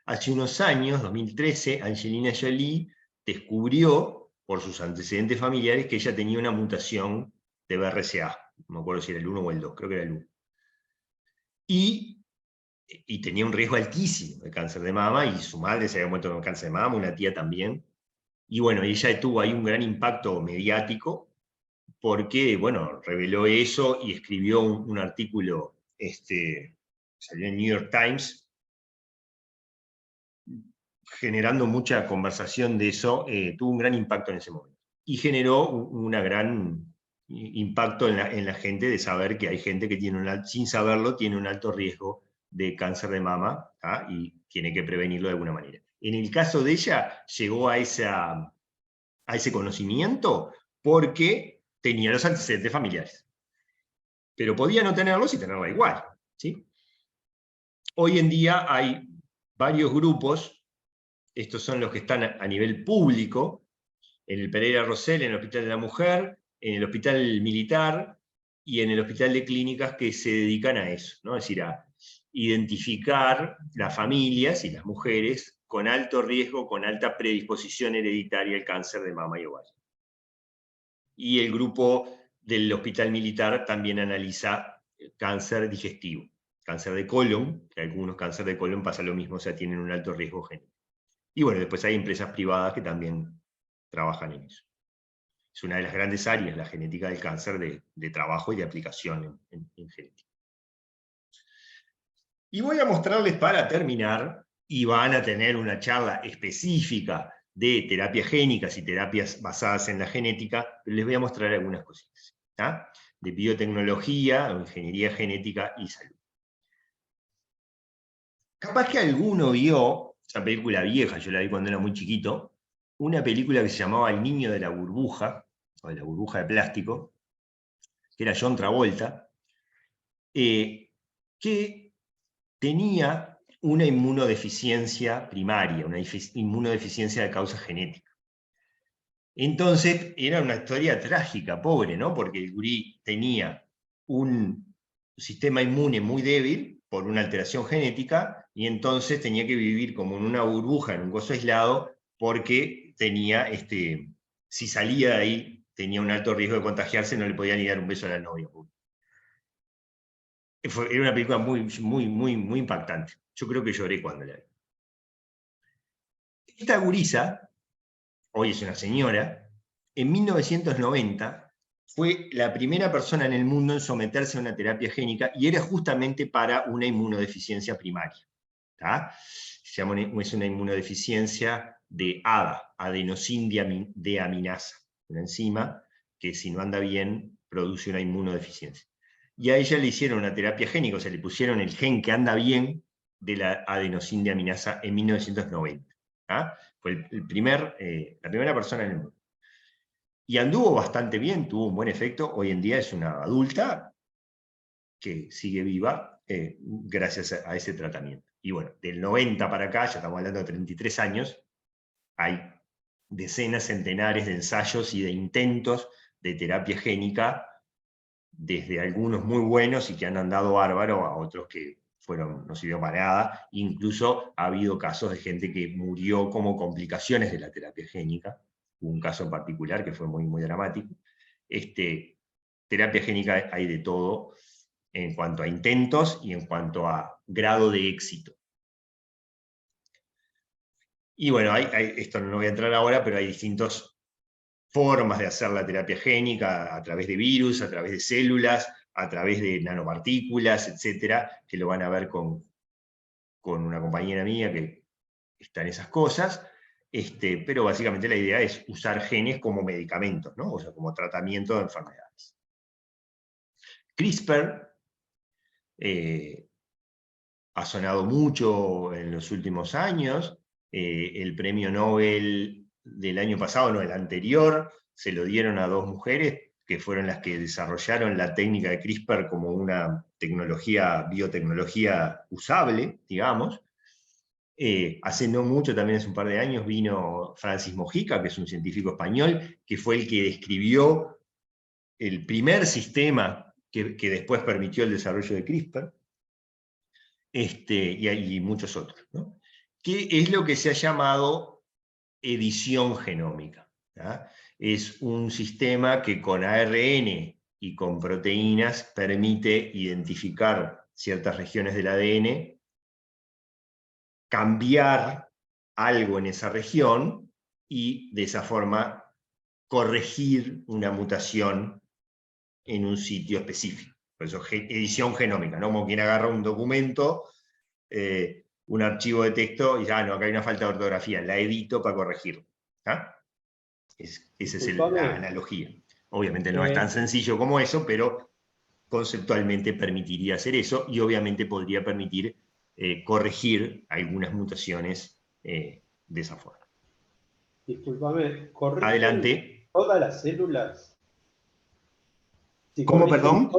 Hace unos años, 2013, Angelina Jolie descubrió, por sus antecedentes familiares, que ella tenía una mutación de BRCA. No me acuerdo si era el 1 o el 2, creo que era el 1. Y tenía un riesgo altísimo de cáncer de mama, y su madre se había muerto con cáncer de mama, una tía también. Y bueno, ella tuvo ahí un gran impacto mediático, porque, bueno, reveló eso y escribió un artículo, salió en New York Times, generando mucha conversación de eso. Tuvo un gran impacto en ese momento. Y generó un gran impacto en la gente, de saber que hay gente que sin saberlo tiene un alto riesgo de cáncer de mama, ¿ah? Y tiene que prevenirlo de alguna manera. En el caso de ella, llegó a ese conocimiento porque tenía los antecedentes familiares. Pero podía no tenerlos y tenerla igual, ¿sí? Hoy en día hay varios grupos, estos son los que están a nivel público, en el Pereira Rosell, en el Hospital de la Mujer, en el Hospital Militar y en el Hospital de Clínicas, que se dedican a eso, ¿no? Es decir, a identificar las familias y las mujeres con alto riesgo, con alta predisposición hereditaria al cáncer de mama y ovario. Y el grupo del Hospital Militar también analiza cáncer digestivo, cáncer de colon, que algunos cánceres de colon pasa lo mismo, o sea, tienen un alto riesgo genético. Y bueno, después hay empresas privadas que también trabajan en eso. Es una de las grandes áreas, la genética del cáncer, de trabajo y de aplicación en genética. Y voy a mostrarles para terminar, y van a tener una charla específica de terapias génicas y terapias basadas en la genética, pero les voy a mostrar algunas cositas, ¿tá? De biotecnología, ingeniería genética y salud. Capaz que alguno vio, esa película vieja, yo la vi cuando era muy chiquito, una película que se llamaba El niño de la burbuja, o de la burbuja de plástico, que era John Travolta, que tenía una inmunodeficiencia primaria, una inmunodeficiencia de causa genética. Entonces, era una historia trágica, pobre, ¿no? Porque el gurí tenía un sistema inmune muy débil por una alteración genética, y entonces tenía que vivir como en una burbuja, en un gozo aislado, porque tenía, si salía de ahí, tenía un alto riesgo de contagiarse, no le podía ni dar un beso a la novia. Era una película muy impactante. Yo creo que lloré cuando la vi. Esta gurisa, hoy es una señora, en 1990 fue la primera persona en el mundo en someterse a una terapia génica, y era justamente para una inmunodeficiencia primaria. ¿Tá? Es una inmunodeficiencia de ADA, adenosindeaminasa, una enzima que si no anda bien produce una inmunodeficiencia. Y a ella le hicieron una terapia génica, o sea, le pusieron el gen que anda bien de la adenosindeaminasa en 1990. ¿Ah? Fue la primera persona en el mundo. Y anduvo bastante bien, tuvo un buen efecto. Hoy en día es una adulta que sigue viva gracias a ese tratamiento. Y bueno, del 90 para acá, ya estamos hablando de 33 años, hay decenas, centenares de ensayos y de intentos de terapia génica, desde algunos muy buenos y que han andado bárbaro, a otros que no sirvió para nada. Incluso ha habido casos de gente que murió como complicaciones de la terapia génica. Hubo un caso en particular que fue muy dramático. Terapia génica hay de todo en cuanto a intentos y en cuanto a grado de éxito. Y bueno, esto no voy a entrar ahora, pero hay distintas formas de hacer la terapia génica, a través de virus, a través de células, a través de nanopartículas, etcétera, que lo van a ver con una compañera mía que está en esas cosas, pero básicamente la idea es usar genes como medicamentos, ¿no? O sea, como tratamiento de enfermedades. CRISPR ha sonado mucho en los últimos años. El premio Nobel del año pasado, no, el anterior, se lo dieron a 2 mujeres que fueron las que desarrollaron la técnica de CRISPR como una biotecnología usable, digamos. Hace no mucho, también hace un par de años, vino Francis Mojica, que es un científico español, que fue el que describió el primer sistema que después permitió el desarrollo de CRISPR, y muchos otros, ¿no? Que es lo que se ha llamado edición genómica, ¿tá? Es un sistema que con ARN y con proteínas permite identificar ciertas regiones del ADN, cambiar algo en esa región y de esa forma corregir una mutación en un sitio específico. Por eso edición genómica, ¿no? Como quien agarra un documento, un archivo de texto, y ya, no, acá hay una falta de ortografía, la edito para corregirlo. ¿Ah? Esa es la analogía. Obviamente no es tan sencillo como eso, pero conceptualmente permitiría hacer eso, y obviamente podría permitir corregir algunas mutaciones de esa forma. Discúlpame, ¿corrigen adelante todas las células? ¿Cómo, perdón?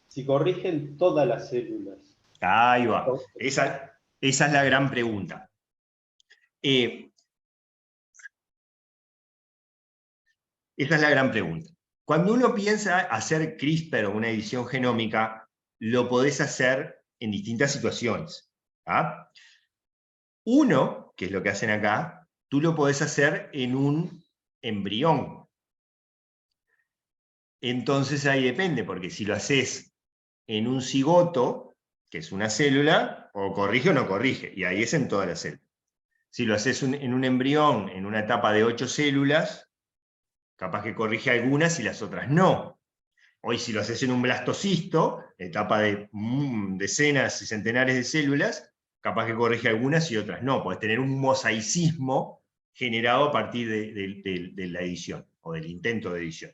Si corrigen todas las células. Ahí va. Esa es la gran pregunta. Esa es la gran pregunta. Cuando uno piensa hacer CRISPR o una edición genómica, lo podés hacer en distintas situaciones. ¿Ah? Uno, que es lo que hacen acá, tú lo podés hacer en un embrión. Entonces ahí depende, porque si lo haces en un cigoto, que es una célula, o corrige o no corrige, y ahí es en toda la célula. Si lo haces en un embrión, en una etapa de 8 células, capaz que corrige algunas y las otras no. Hoy si lo haces en un blastocisto, etapa de decenas y centenares de células, capaz que corrige algunas y otras no. Podés tener un mosaicismo generado a partir de la edición, o del intento de edición.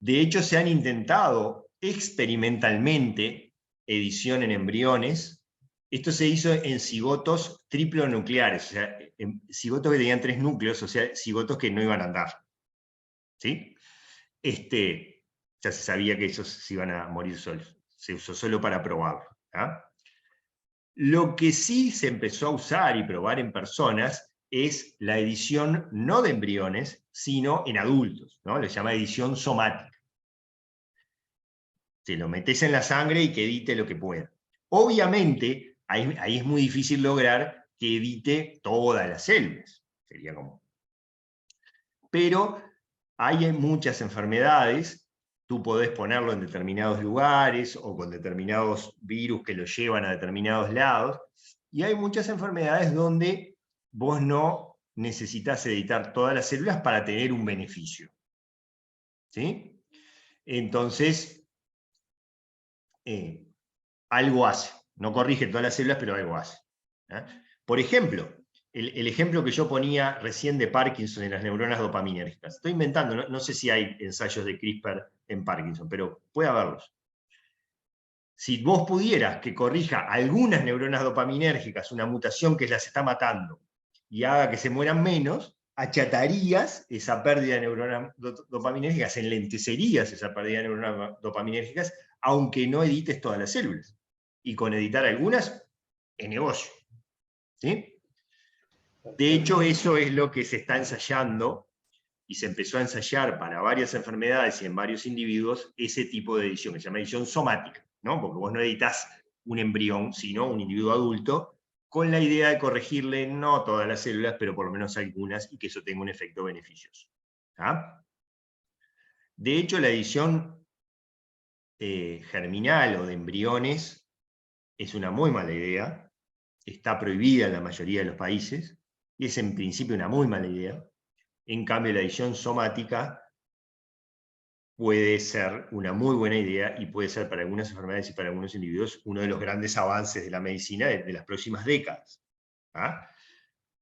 De hecho, se han intentado experimentalmente edición en embriones. Esto se hizo en cigotos triplonucleares, o sea, en cigotos que tenían 3 núcleos, o sea, cigotos que no iban a andar. ¿Sí? Ya se sabía que esos se iban a morir solos. Se usó solo para probarlo. ¿Ah? Lo que sí se empezó a usar y probar en personas es la edición no de embriones, sino en adultos, ¿no? Le llama edición somática. Te lo metes en la sangre y que edite lo que pueda. Obviamente, ahí es muy difícil lograr que edite todas las células. Sería como... Pero hay muchas enfermedades, tú podés ponerlo en determinados lugares o con determinados virus que lo llevan a determinados lados, y hay muchas enfermedades donde vos no necesitas editar todas las células para tener un beneficio. ¿Sí? Entonces, algo hace. No corrige todas las células, pero algo hace. ¿Ah? Por ejemplo, el ejemplo que yo ponía recién de Parkinson en las neuronas dopaminérgicas. Estoy inventando, no sé si hay ensayos de CRISPR en Parkinson, pero puede haberlos. Si vos pudieras que corrija algunas neuronas dopaminérgicas, una mutación que las está matando, y haga que se mueran menos, achatarías esa pérdida de neuronas dopaminérgicas, enlentecerías esa pérdida de neuronas dopaminérgicas, aunque no edites todas las células. Y con editar algunas, es negocio. ¿Sí? De hecho, eso es lo que se está ensayando, y se empezó a ensayar para varias enfermedades y en varios individuos, ese tipo de edición, que se llama edición somática, ¿no? Porque vos no editas un embrión, sino un individuo adulto, con la idea de corregirle no todas las células, pero por lo menos algunas, y que eso tenga un efecto beneficioso. ¿Ah? De hecho, la edición germinal o de embriones es una muy mala idea, está prohibida en la mayoría de los países, y es en principio una muy mala idea. En cambio, la edición somática puede ser una muy buena idea y puede ser para algunas enfermedades y para algunos individuos uno de los grandes avances de la medicina de las próximas décadas. ¿Ah?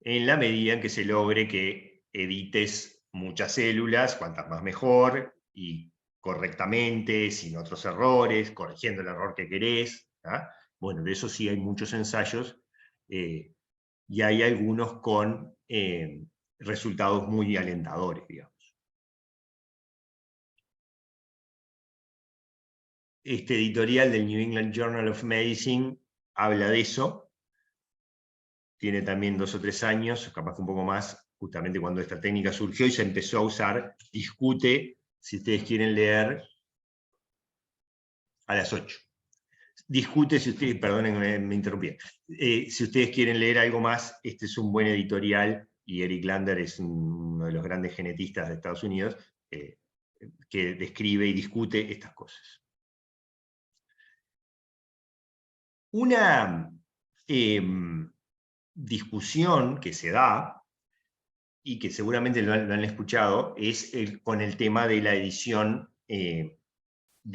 En la medida en que se logre que edites muchas células, cuantas más mejor, y correctamente, sin otros errores, corrigiendo el error que querés. ¿Ah? Bueno, de eso sí hay muchos ensayos, y hay algunos con resultados muy alentadores, digamos. Este editorial del New England Journal of Medicine habla de eso. Tiene también 2 o 3 años, capaz que un poco más, justamente cuando esta técnica surgió y se empezó a usar. Discute, si ustedes quieren leer, a las 8. Discute, si ustedes, perdonen, me interrumpí. Si ustedes quieren leer algo más, este es un buen editorial, y Eric Lander es uno de los grandes genetistas de Estados Unidos, que describe y discute estas cosas. Una discusión que se da, y que seguramente lo han escuchado, es con el tema de la edición de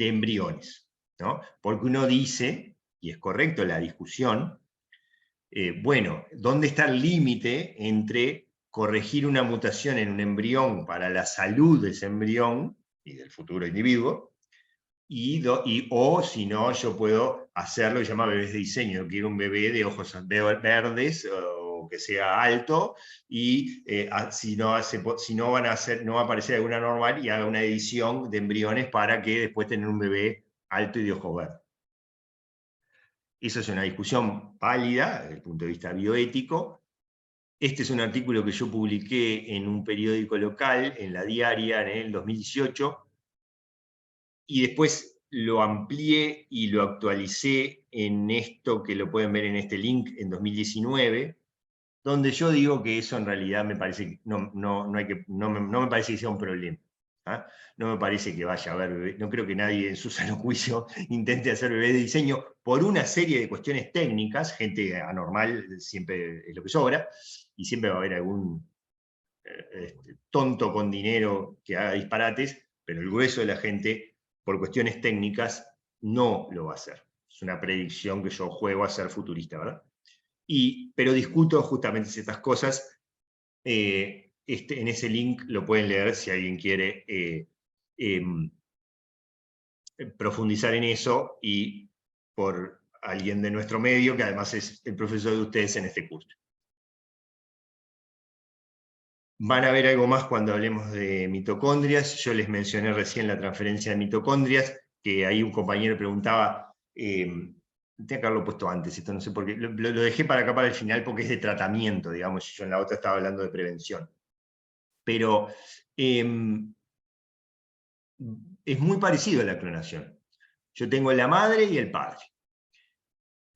embriones, ¿no? Porque uno dice, y es correcto la discusión, bueno, ¿dónde está el límite entre corregir una mutación en un embrión para la salud de ese embrión y del futuro individuo, o si no, yo puedo hacer lo que se llama bebés de diseño? Yo quiero un bebé de ojos verdes, o que sea alto, y si no va a aparecer alguna normal, y haga una edición de embriones para que después tener un bebé alto y de ojos verdes. Eso es una discusión válida desde el punto de vista bioético. Este es un artículo que yo publiqué en un periódico local, en La Diaria, en el 2018, y después lo amplié y lo actualicé en esto que lo pueden ver en este link en 2019, donde yo digo que eso en realidad me parece, no me parece que sea un problema. No me parece que vaya a haber bebés, no creo que nadie en su sano juicio intente hacer bebés de diseño por una serie de cuestiones técnicas. Gente anormal siempre es lo que sobra, y siempre va a haber algún tonto con dinero que haga disparates, pero el grueso de la gente, por cuestiones técnicas, no lo va a hacer. Es una predicción que yo juego a ser futurista, ¿verdad? Pero discuto justamente ciertas cosas. En ese link lo pueden leer si alguien quiere profundizar en eso, y por alguien de nuestro medio, que además es el profesor de ustedes en este curso. Van a ver algo más cuando hablemos de mitocondrias. Yo les mencioné recién la transferencia de mitocondrias, que ahí un compañero preguntaba, tenía que haberlo puesto antes, esto no sé por qué, lo dejé para acá para el final porque es de tratamiento, digamos, yo en la otra estaba hablando de prevención. Pero es muy parecido a la clonación. Yo tengo la madre y el padre.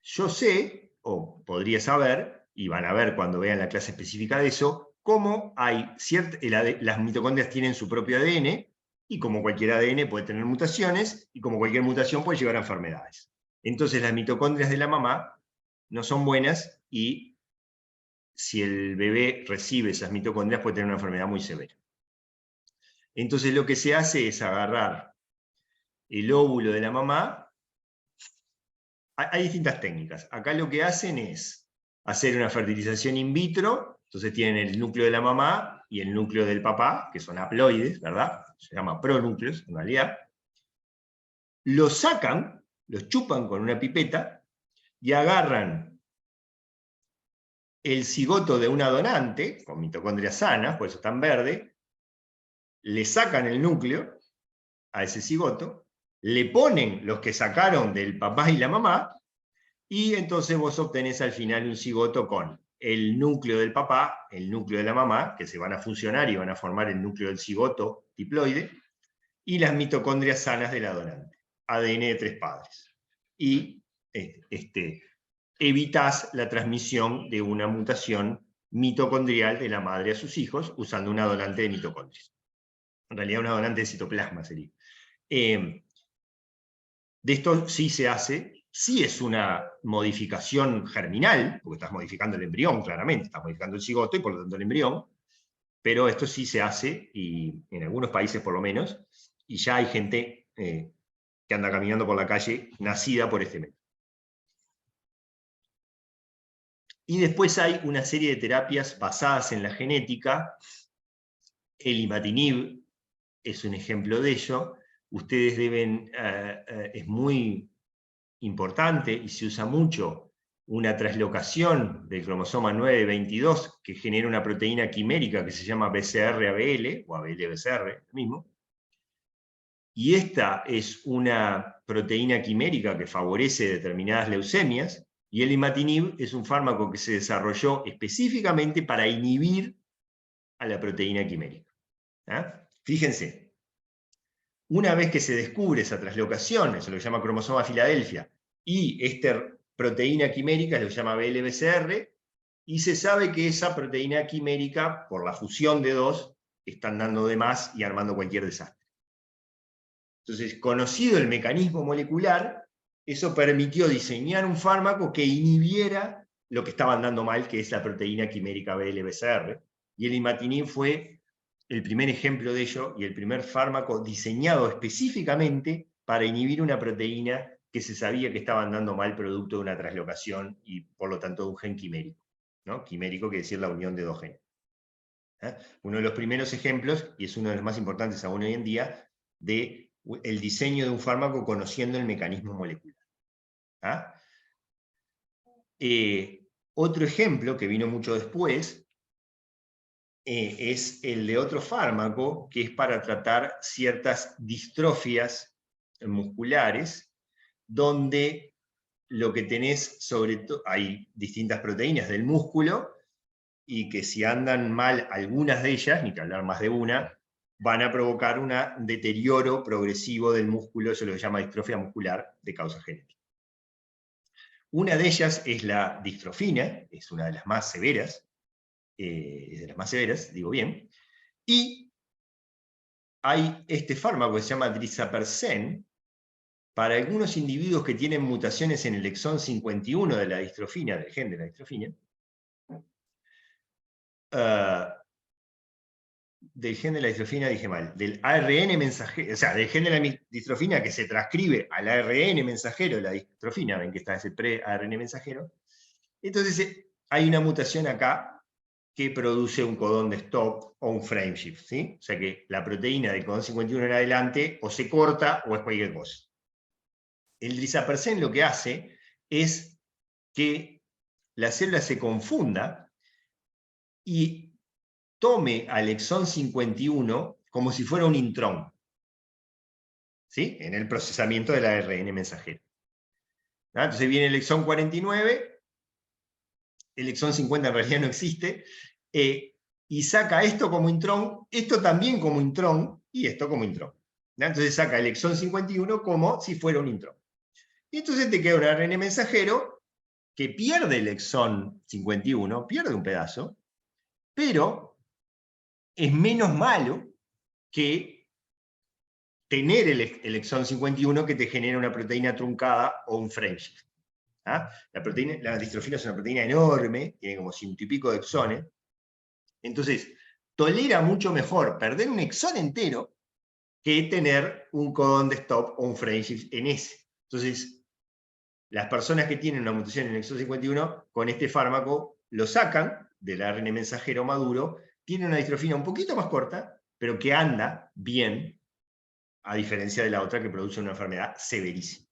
Yo sé, o podría saber, y van a ver cuando vean la clase específica de eso, cómo las mitocondrias tienen su propio ADN, y como cualquier ADN puede tener mutaciones, y como cualquier mutación puede llevar a enfermedades. Entonces las mitocondrias de la mamá no son buenas, y si el bebé recibe esas mitocondrias puede tener una enfermedad muy severa. Entonces lo que se hace es agarrar el óvulo de la mamá. Hay distintas técnicas. Acá lo que hacen es hacer una fertilización in vitro. Entonces tienen el núcleo de la mamá y el núcleo del papá, que son haploides, ¿verdad? Se llama pronúcleos, en realidad. Los sacan, los chupan con una pipeta y agarran el cigoto de una donante, con mitocondrias sanas, por eso está en verde, le sacan el núcleo a ese cigoto, le ponen los que sacaron del papá y la mamá, y entonces vos obtenés al final un cigoto con el núcleo del papá, el núcleo de la mamá, que se van a fusionar y van a formar el núcleo del cigoto diploide, y las mitocondrias sanas de la donante, ADN de 3 padres. Y evitás la transmisión de una mutación mitocondrial de la madre a sus hijos usando una donante de mitocondrias. En realidad una donante de citoplasma sería. De esto sí se hace, sí es una modificación germinal, porque estás modificando el embrión, claramente, estás modificando el cigoto y por lo tanto el embrión, pero esto sí se hace, y en algunos países por lo menos, y ya hay gente que anda caminando por la calle nacida por este método. Y después hay una serie de terapias basadas en la genética. El imatinib es un ejemplo de ello. Ustedes deben, es muy importante y se usa mucho una traslocación del cromosoma 922 que genera una proteína quimérica que se llama BCR-ABL, o ABL-BCR, mismo. Y esta es una proteína quimérica que favorece determinadas leucemias, y el imatinib es un fármaco que se desarrolló específicamente para inhibir a la proteína quimérica. Fíjense, una vez que se descubre esa traslocación, eso lo llama cromosoma Filadelfia, y esta proteína quimérica lo llama BL-BCR, y se sabe que esa proteína quimérica, por la fusión de dos, están dando de más y armando cualquier desastre. Entonces, conocido el mecanismo molecular, eso permitió diseñar un fármaco que inhibiera lo que estaban dando mal, que es la proteína quimérica BL-BCR, y el imatinib fue el primer ejemplo de ello, y el primer fármaco diseñado específicamente para inhibir una proteína que se sabía que estaba andando mal producto de una traslocación y por lo tanto de un gen quimérico, ¿no? Quimérico quiere decir la unión de dos genes. Uno de los primeros ejemplos, y es uno de los más importantes aún hoy en día, de el diseño de un fármaco conociendo el mecanismo molecular. Otro ejemplo que vino mucho después es el de otro fármaco que es para tratar ciertas distrofias musculares, donde lo que tenés sobre todo, hay distintas proteínas del músculo, y que si andan mal algunas de ellas, ni que hablar más de una, van a provocar un deterioro progresivo del músculo, eso lo llama distrofia muscular de causa genética. Una de ellas es la distrofina, es una de las más severas, digo bien, y hay este fármaco que se llama Drisapersen, para algunos individuos que tienen mutaciones en el exón 51 de la distrofina, del gen de la distrofina, del gen de la distrofina, dije mal, del ARN mensajero, o sea, del gen de la distrofina que se transcribe al ARN mensajero de la distrofina, ven que está ese pre-ARN mensajero. Entonces hay una mutación acá que produce un codón de stop o un frameshift, ¿sí? O sea que la proteína del codón 51 en adelante o se corta o es cualquier cosa. El Drisapersen lo que hace es que la célula se confunda y tome al exón 51 como si fuera un intrón, ¿sí? En el procesamiento del ARN mensajero. Entonces viene el exón 49, el exón 50 en realidad no existe, y saca esto como intrón, esto también como intrón, y esto como intrón. Entonces saca el exón 51 como si fuera un intrón. Y entonces te queda un ARN mensajero que pierde el exón 51, pierde un pedazo, pero es menos malo que tener el exón 51 que te genera una proteína truncada o un frameshift. La distrofina es una proteína enorme, tiene como 100 y pico de exones, entonces tolera mucho mejor perder un exón entero que tener un codón de stop o un frameshift en ese. Entonces, las personas que tienen una mutación en el exón 51, con este fármaco lo sacan del ARN mensajero maduro, tiene una distrofina un poquito más corta, pero que anda bien, a diferencia de la otra que produce una enfermedad severísima.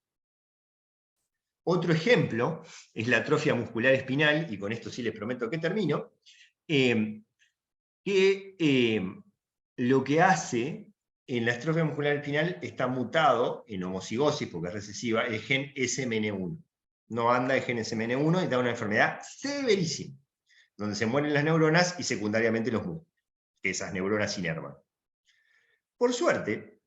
Otro ejemplo es la atrofia muscular espinal, y con esto sí les prometo que termino, lo que hace en la atrofia muscular espinal está mutado en homocigosis, porque es recesiva, el gen SMN1. No anda el gen SMN1 y da una enfermedad severísima, donde se mueren las neuronas y secundariamente los músculos, que esas neuronas inervan. Por suerte,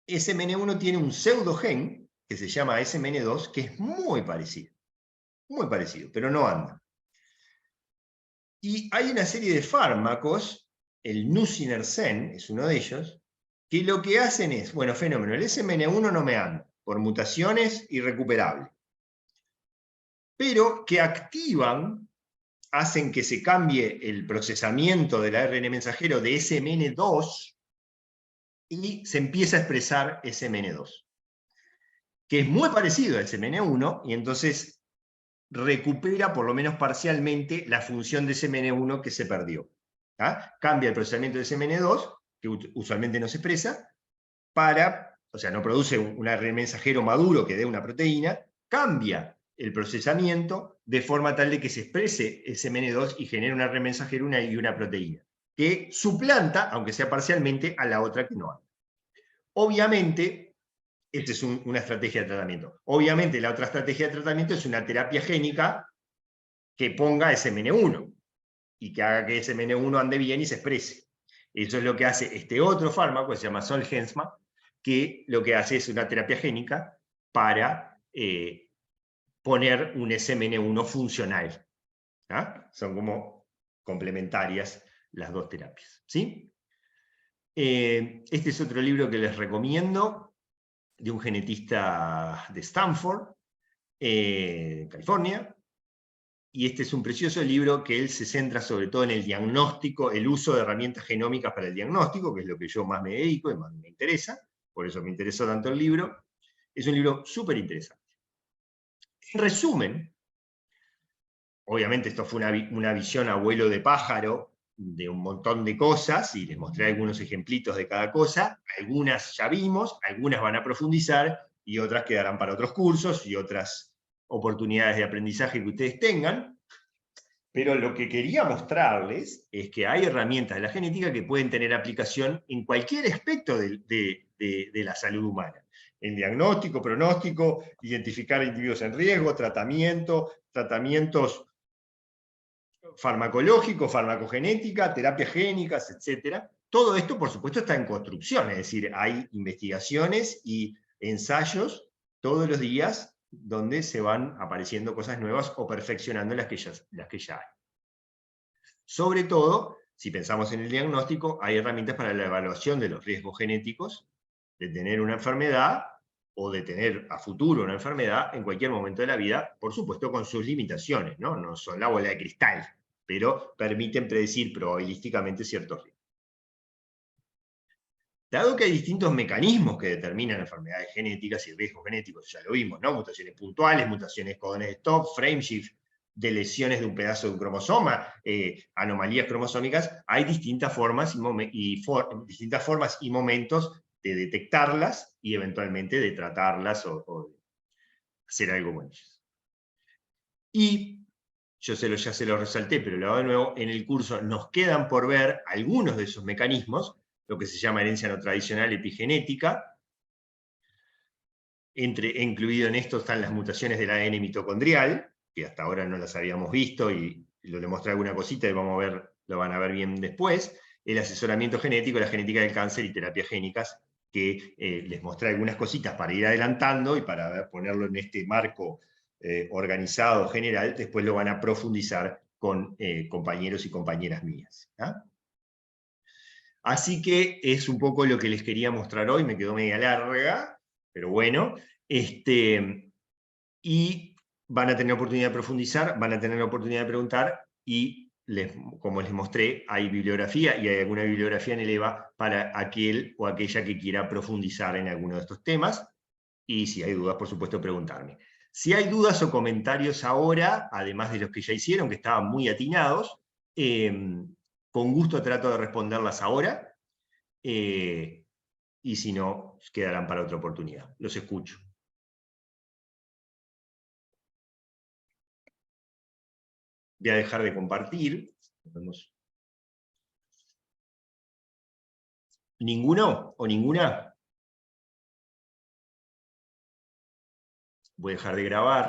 SMN1 tiene un pseudogen que se llama SMN2, que es muy parecido, pero no anda. Y hay una serie de fármacos, el Nusinersen es uno de ellos, que lo que hacen es, bueno, fenómeno, el SMN1 no me anda, por mutaciones irrecuperables, pero que activan, hacen que se cambie el procesamiento del ARN mensajero de SMN2 y se empieza a expresar SMN2, que es muy parecido al SMN1, y entonces recupera, por lo menos parcialmente, la función de SMN1 que se perdió. Cambia el procesamiento de SMN2, que usualmente no se expresa, o sea, no produce un ARN mensajero maduro que dé una proteína, cambia el procesamiento de forma tal de que se exprese SMN2 y genere un ARN mensajero y una proteína, que suplanta, aunque sea parcialmente, a la otra que no anda. Obviamente, esta es una estrategia de tratamiento. Obviamente, la otra estrategia de tratamiento es una terapia génica que ponga SMN1 y que haga que SMN1 ande bien y se exprese. Eso es lo que hace este otro fármaco, que se llama Zolgensma, que lo que hace es una terapia génica para poner un SMN1 funcional. Son como complementarias las dos terapias. ¿Sí? Este es otro libro que les recomiendo, de un genetista de Stanford, California, y este es un precioso libro que él se centra sobre todo en el diagnóstico, el uso de herramientas genómicas para el diagnóstico, que es lo que yo más me dedico y más me interesa, por eso me interesó tanto el libro. Es un libro súper interesante. En resumen, obviamente esto fue una visión abuelo de pájaro de un montón de cosas, y les mostré algunos ejemplitos de cada cosa. Algunas ya vimos, algunas van a profundizar, y otras quedarán para otros cursos y otras oportunidades de aprendizaje que ustedes tengan. Pero lo que quería mostrarles es que hay herramientas de la genética que pueden tener aplicación en cualquier aspecto de la salud humana. En diagnóstico, pronóstico, identificar individuos en riesgo, tratamientos farmacológicos, farmacogenética, terapias génicas, etc. Todo esto, por supuesto, está en construcción, es decir, hay investigaciones y ensayos todos los días donde se van apareciendo cosas nuevas o perfeccionando las que ya hay. Sobre todo, si pensamos en el diagnóstico, hay herramientas para la evaluación de los riesgos genéticos de tener una enfermedad o de tener a futuro una enfermedad en cualquier momento de la vida, por supuesto con sus limitaciones, ¿no? No son la bola de cristal, pero permiten predecir probabilísticamente ciertos riesgos. Dado que hay distintos mecanismos que determinan enfermedades genéticas y riesgos genéticos, ya lo vimos, ¿no? Mutaciones puntuales, mutaciones codones de stop, frameshift, de lesiones de un pedazo de un cromosoma, anomalías cromosómicas, hay distintas formas y momentos de detectarlas y eventualmente de tratarlas o de hacer algo con ellas. Y yo ya se lo resalté, pero lo hago de nuevo, en el curso nos quedan por ver algunos de esos mecanismos, lo que se llama herencia no tradicional epigenética. Incluido en esto están las mutaciones del ADN mitocondrial, que hasta ahora no las habíamos visto, y lo demostré alguna cosita y lo van a ver bien después. El asesoramiento genético, la genética del cáncer y terapias génicas, que les mostré algunas cositas para ir adelantando y para ponerlo en este marco organizado general. Después lo van a profundizar con compañeros y compañeras mías. ¿Ah? Así que es un poco lo que les quería mostrar hoy, me quedó media larga, pero bueno. Y van a tener oportunidad de profundizar, van a tener la oportunidad de preguntar, y como les mostré, hay bibliografía, y hay alguna bibliografía en el EVA para aquel o aquella que quiera profundizar en alguno de estos temas, y si hay dudas, por supuesto, preguntarme. Si hay dudas o comentarios ahora, además de los que ya hicieron, que estaban muy atinados, con gusto trato de responderlas ahora, y si no, quedarán para otra oportunidad. Los escucho. Voy a dejar de compartir. ¿Ninguno o ninguna? Voy a dejar de grabar.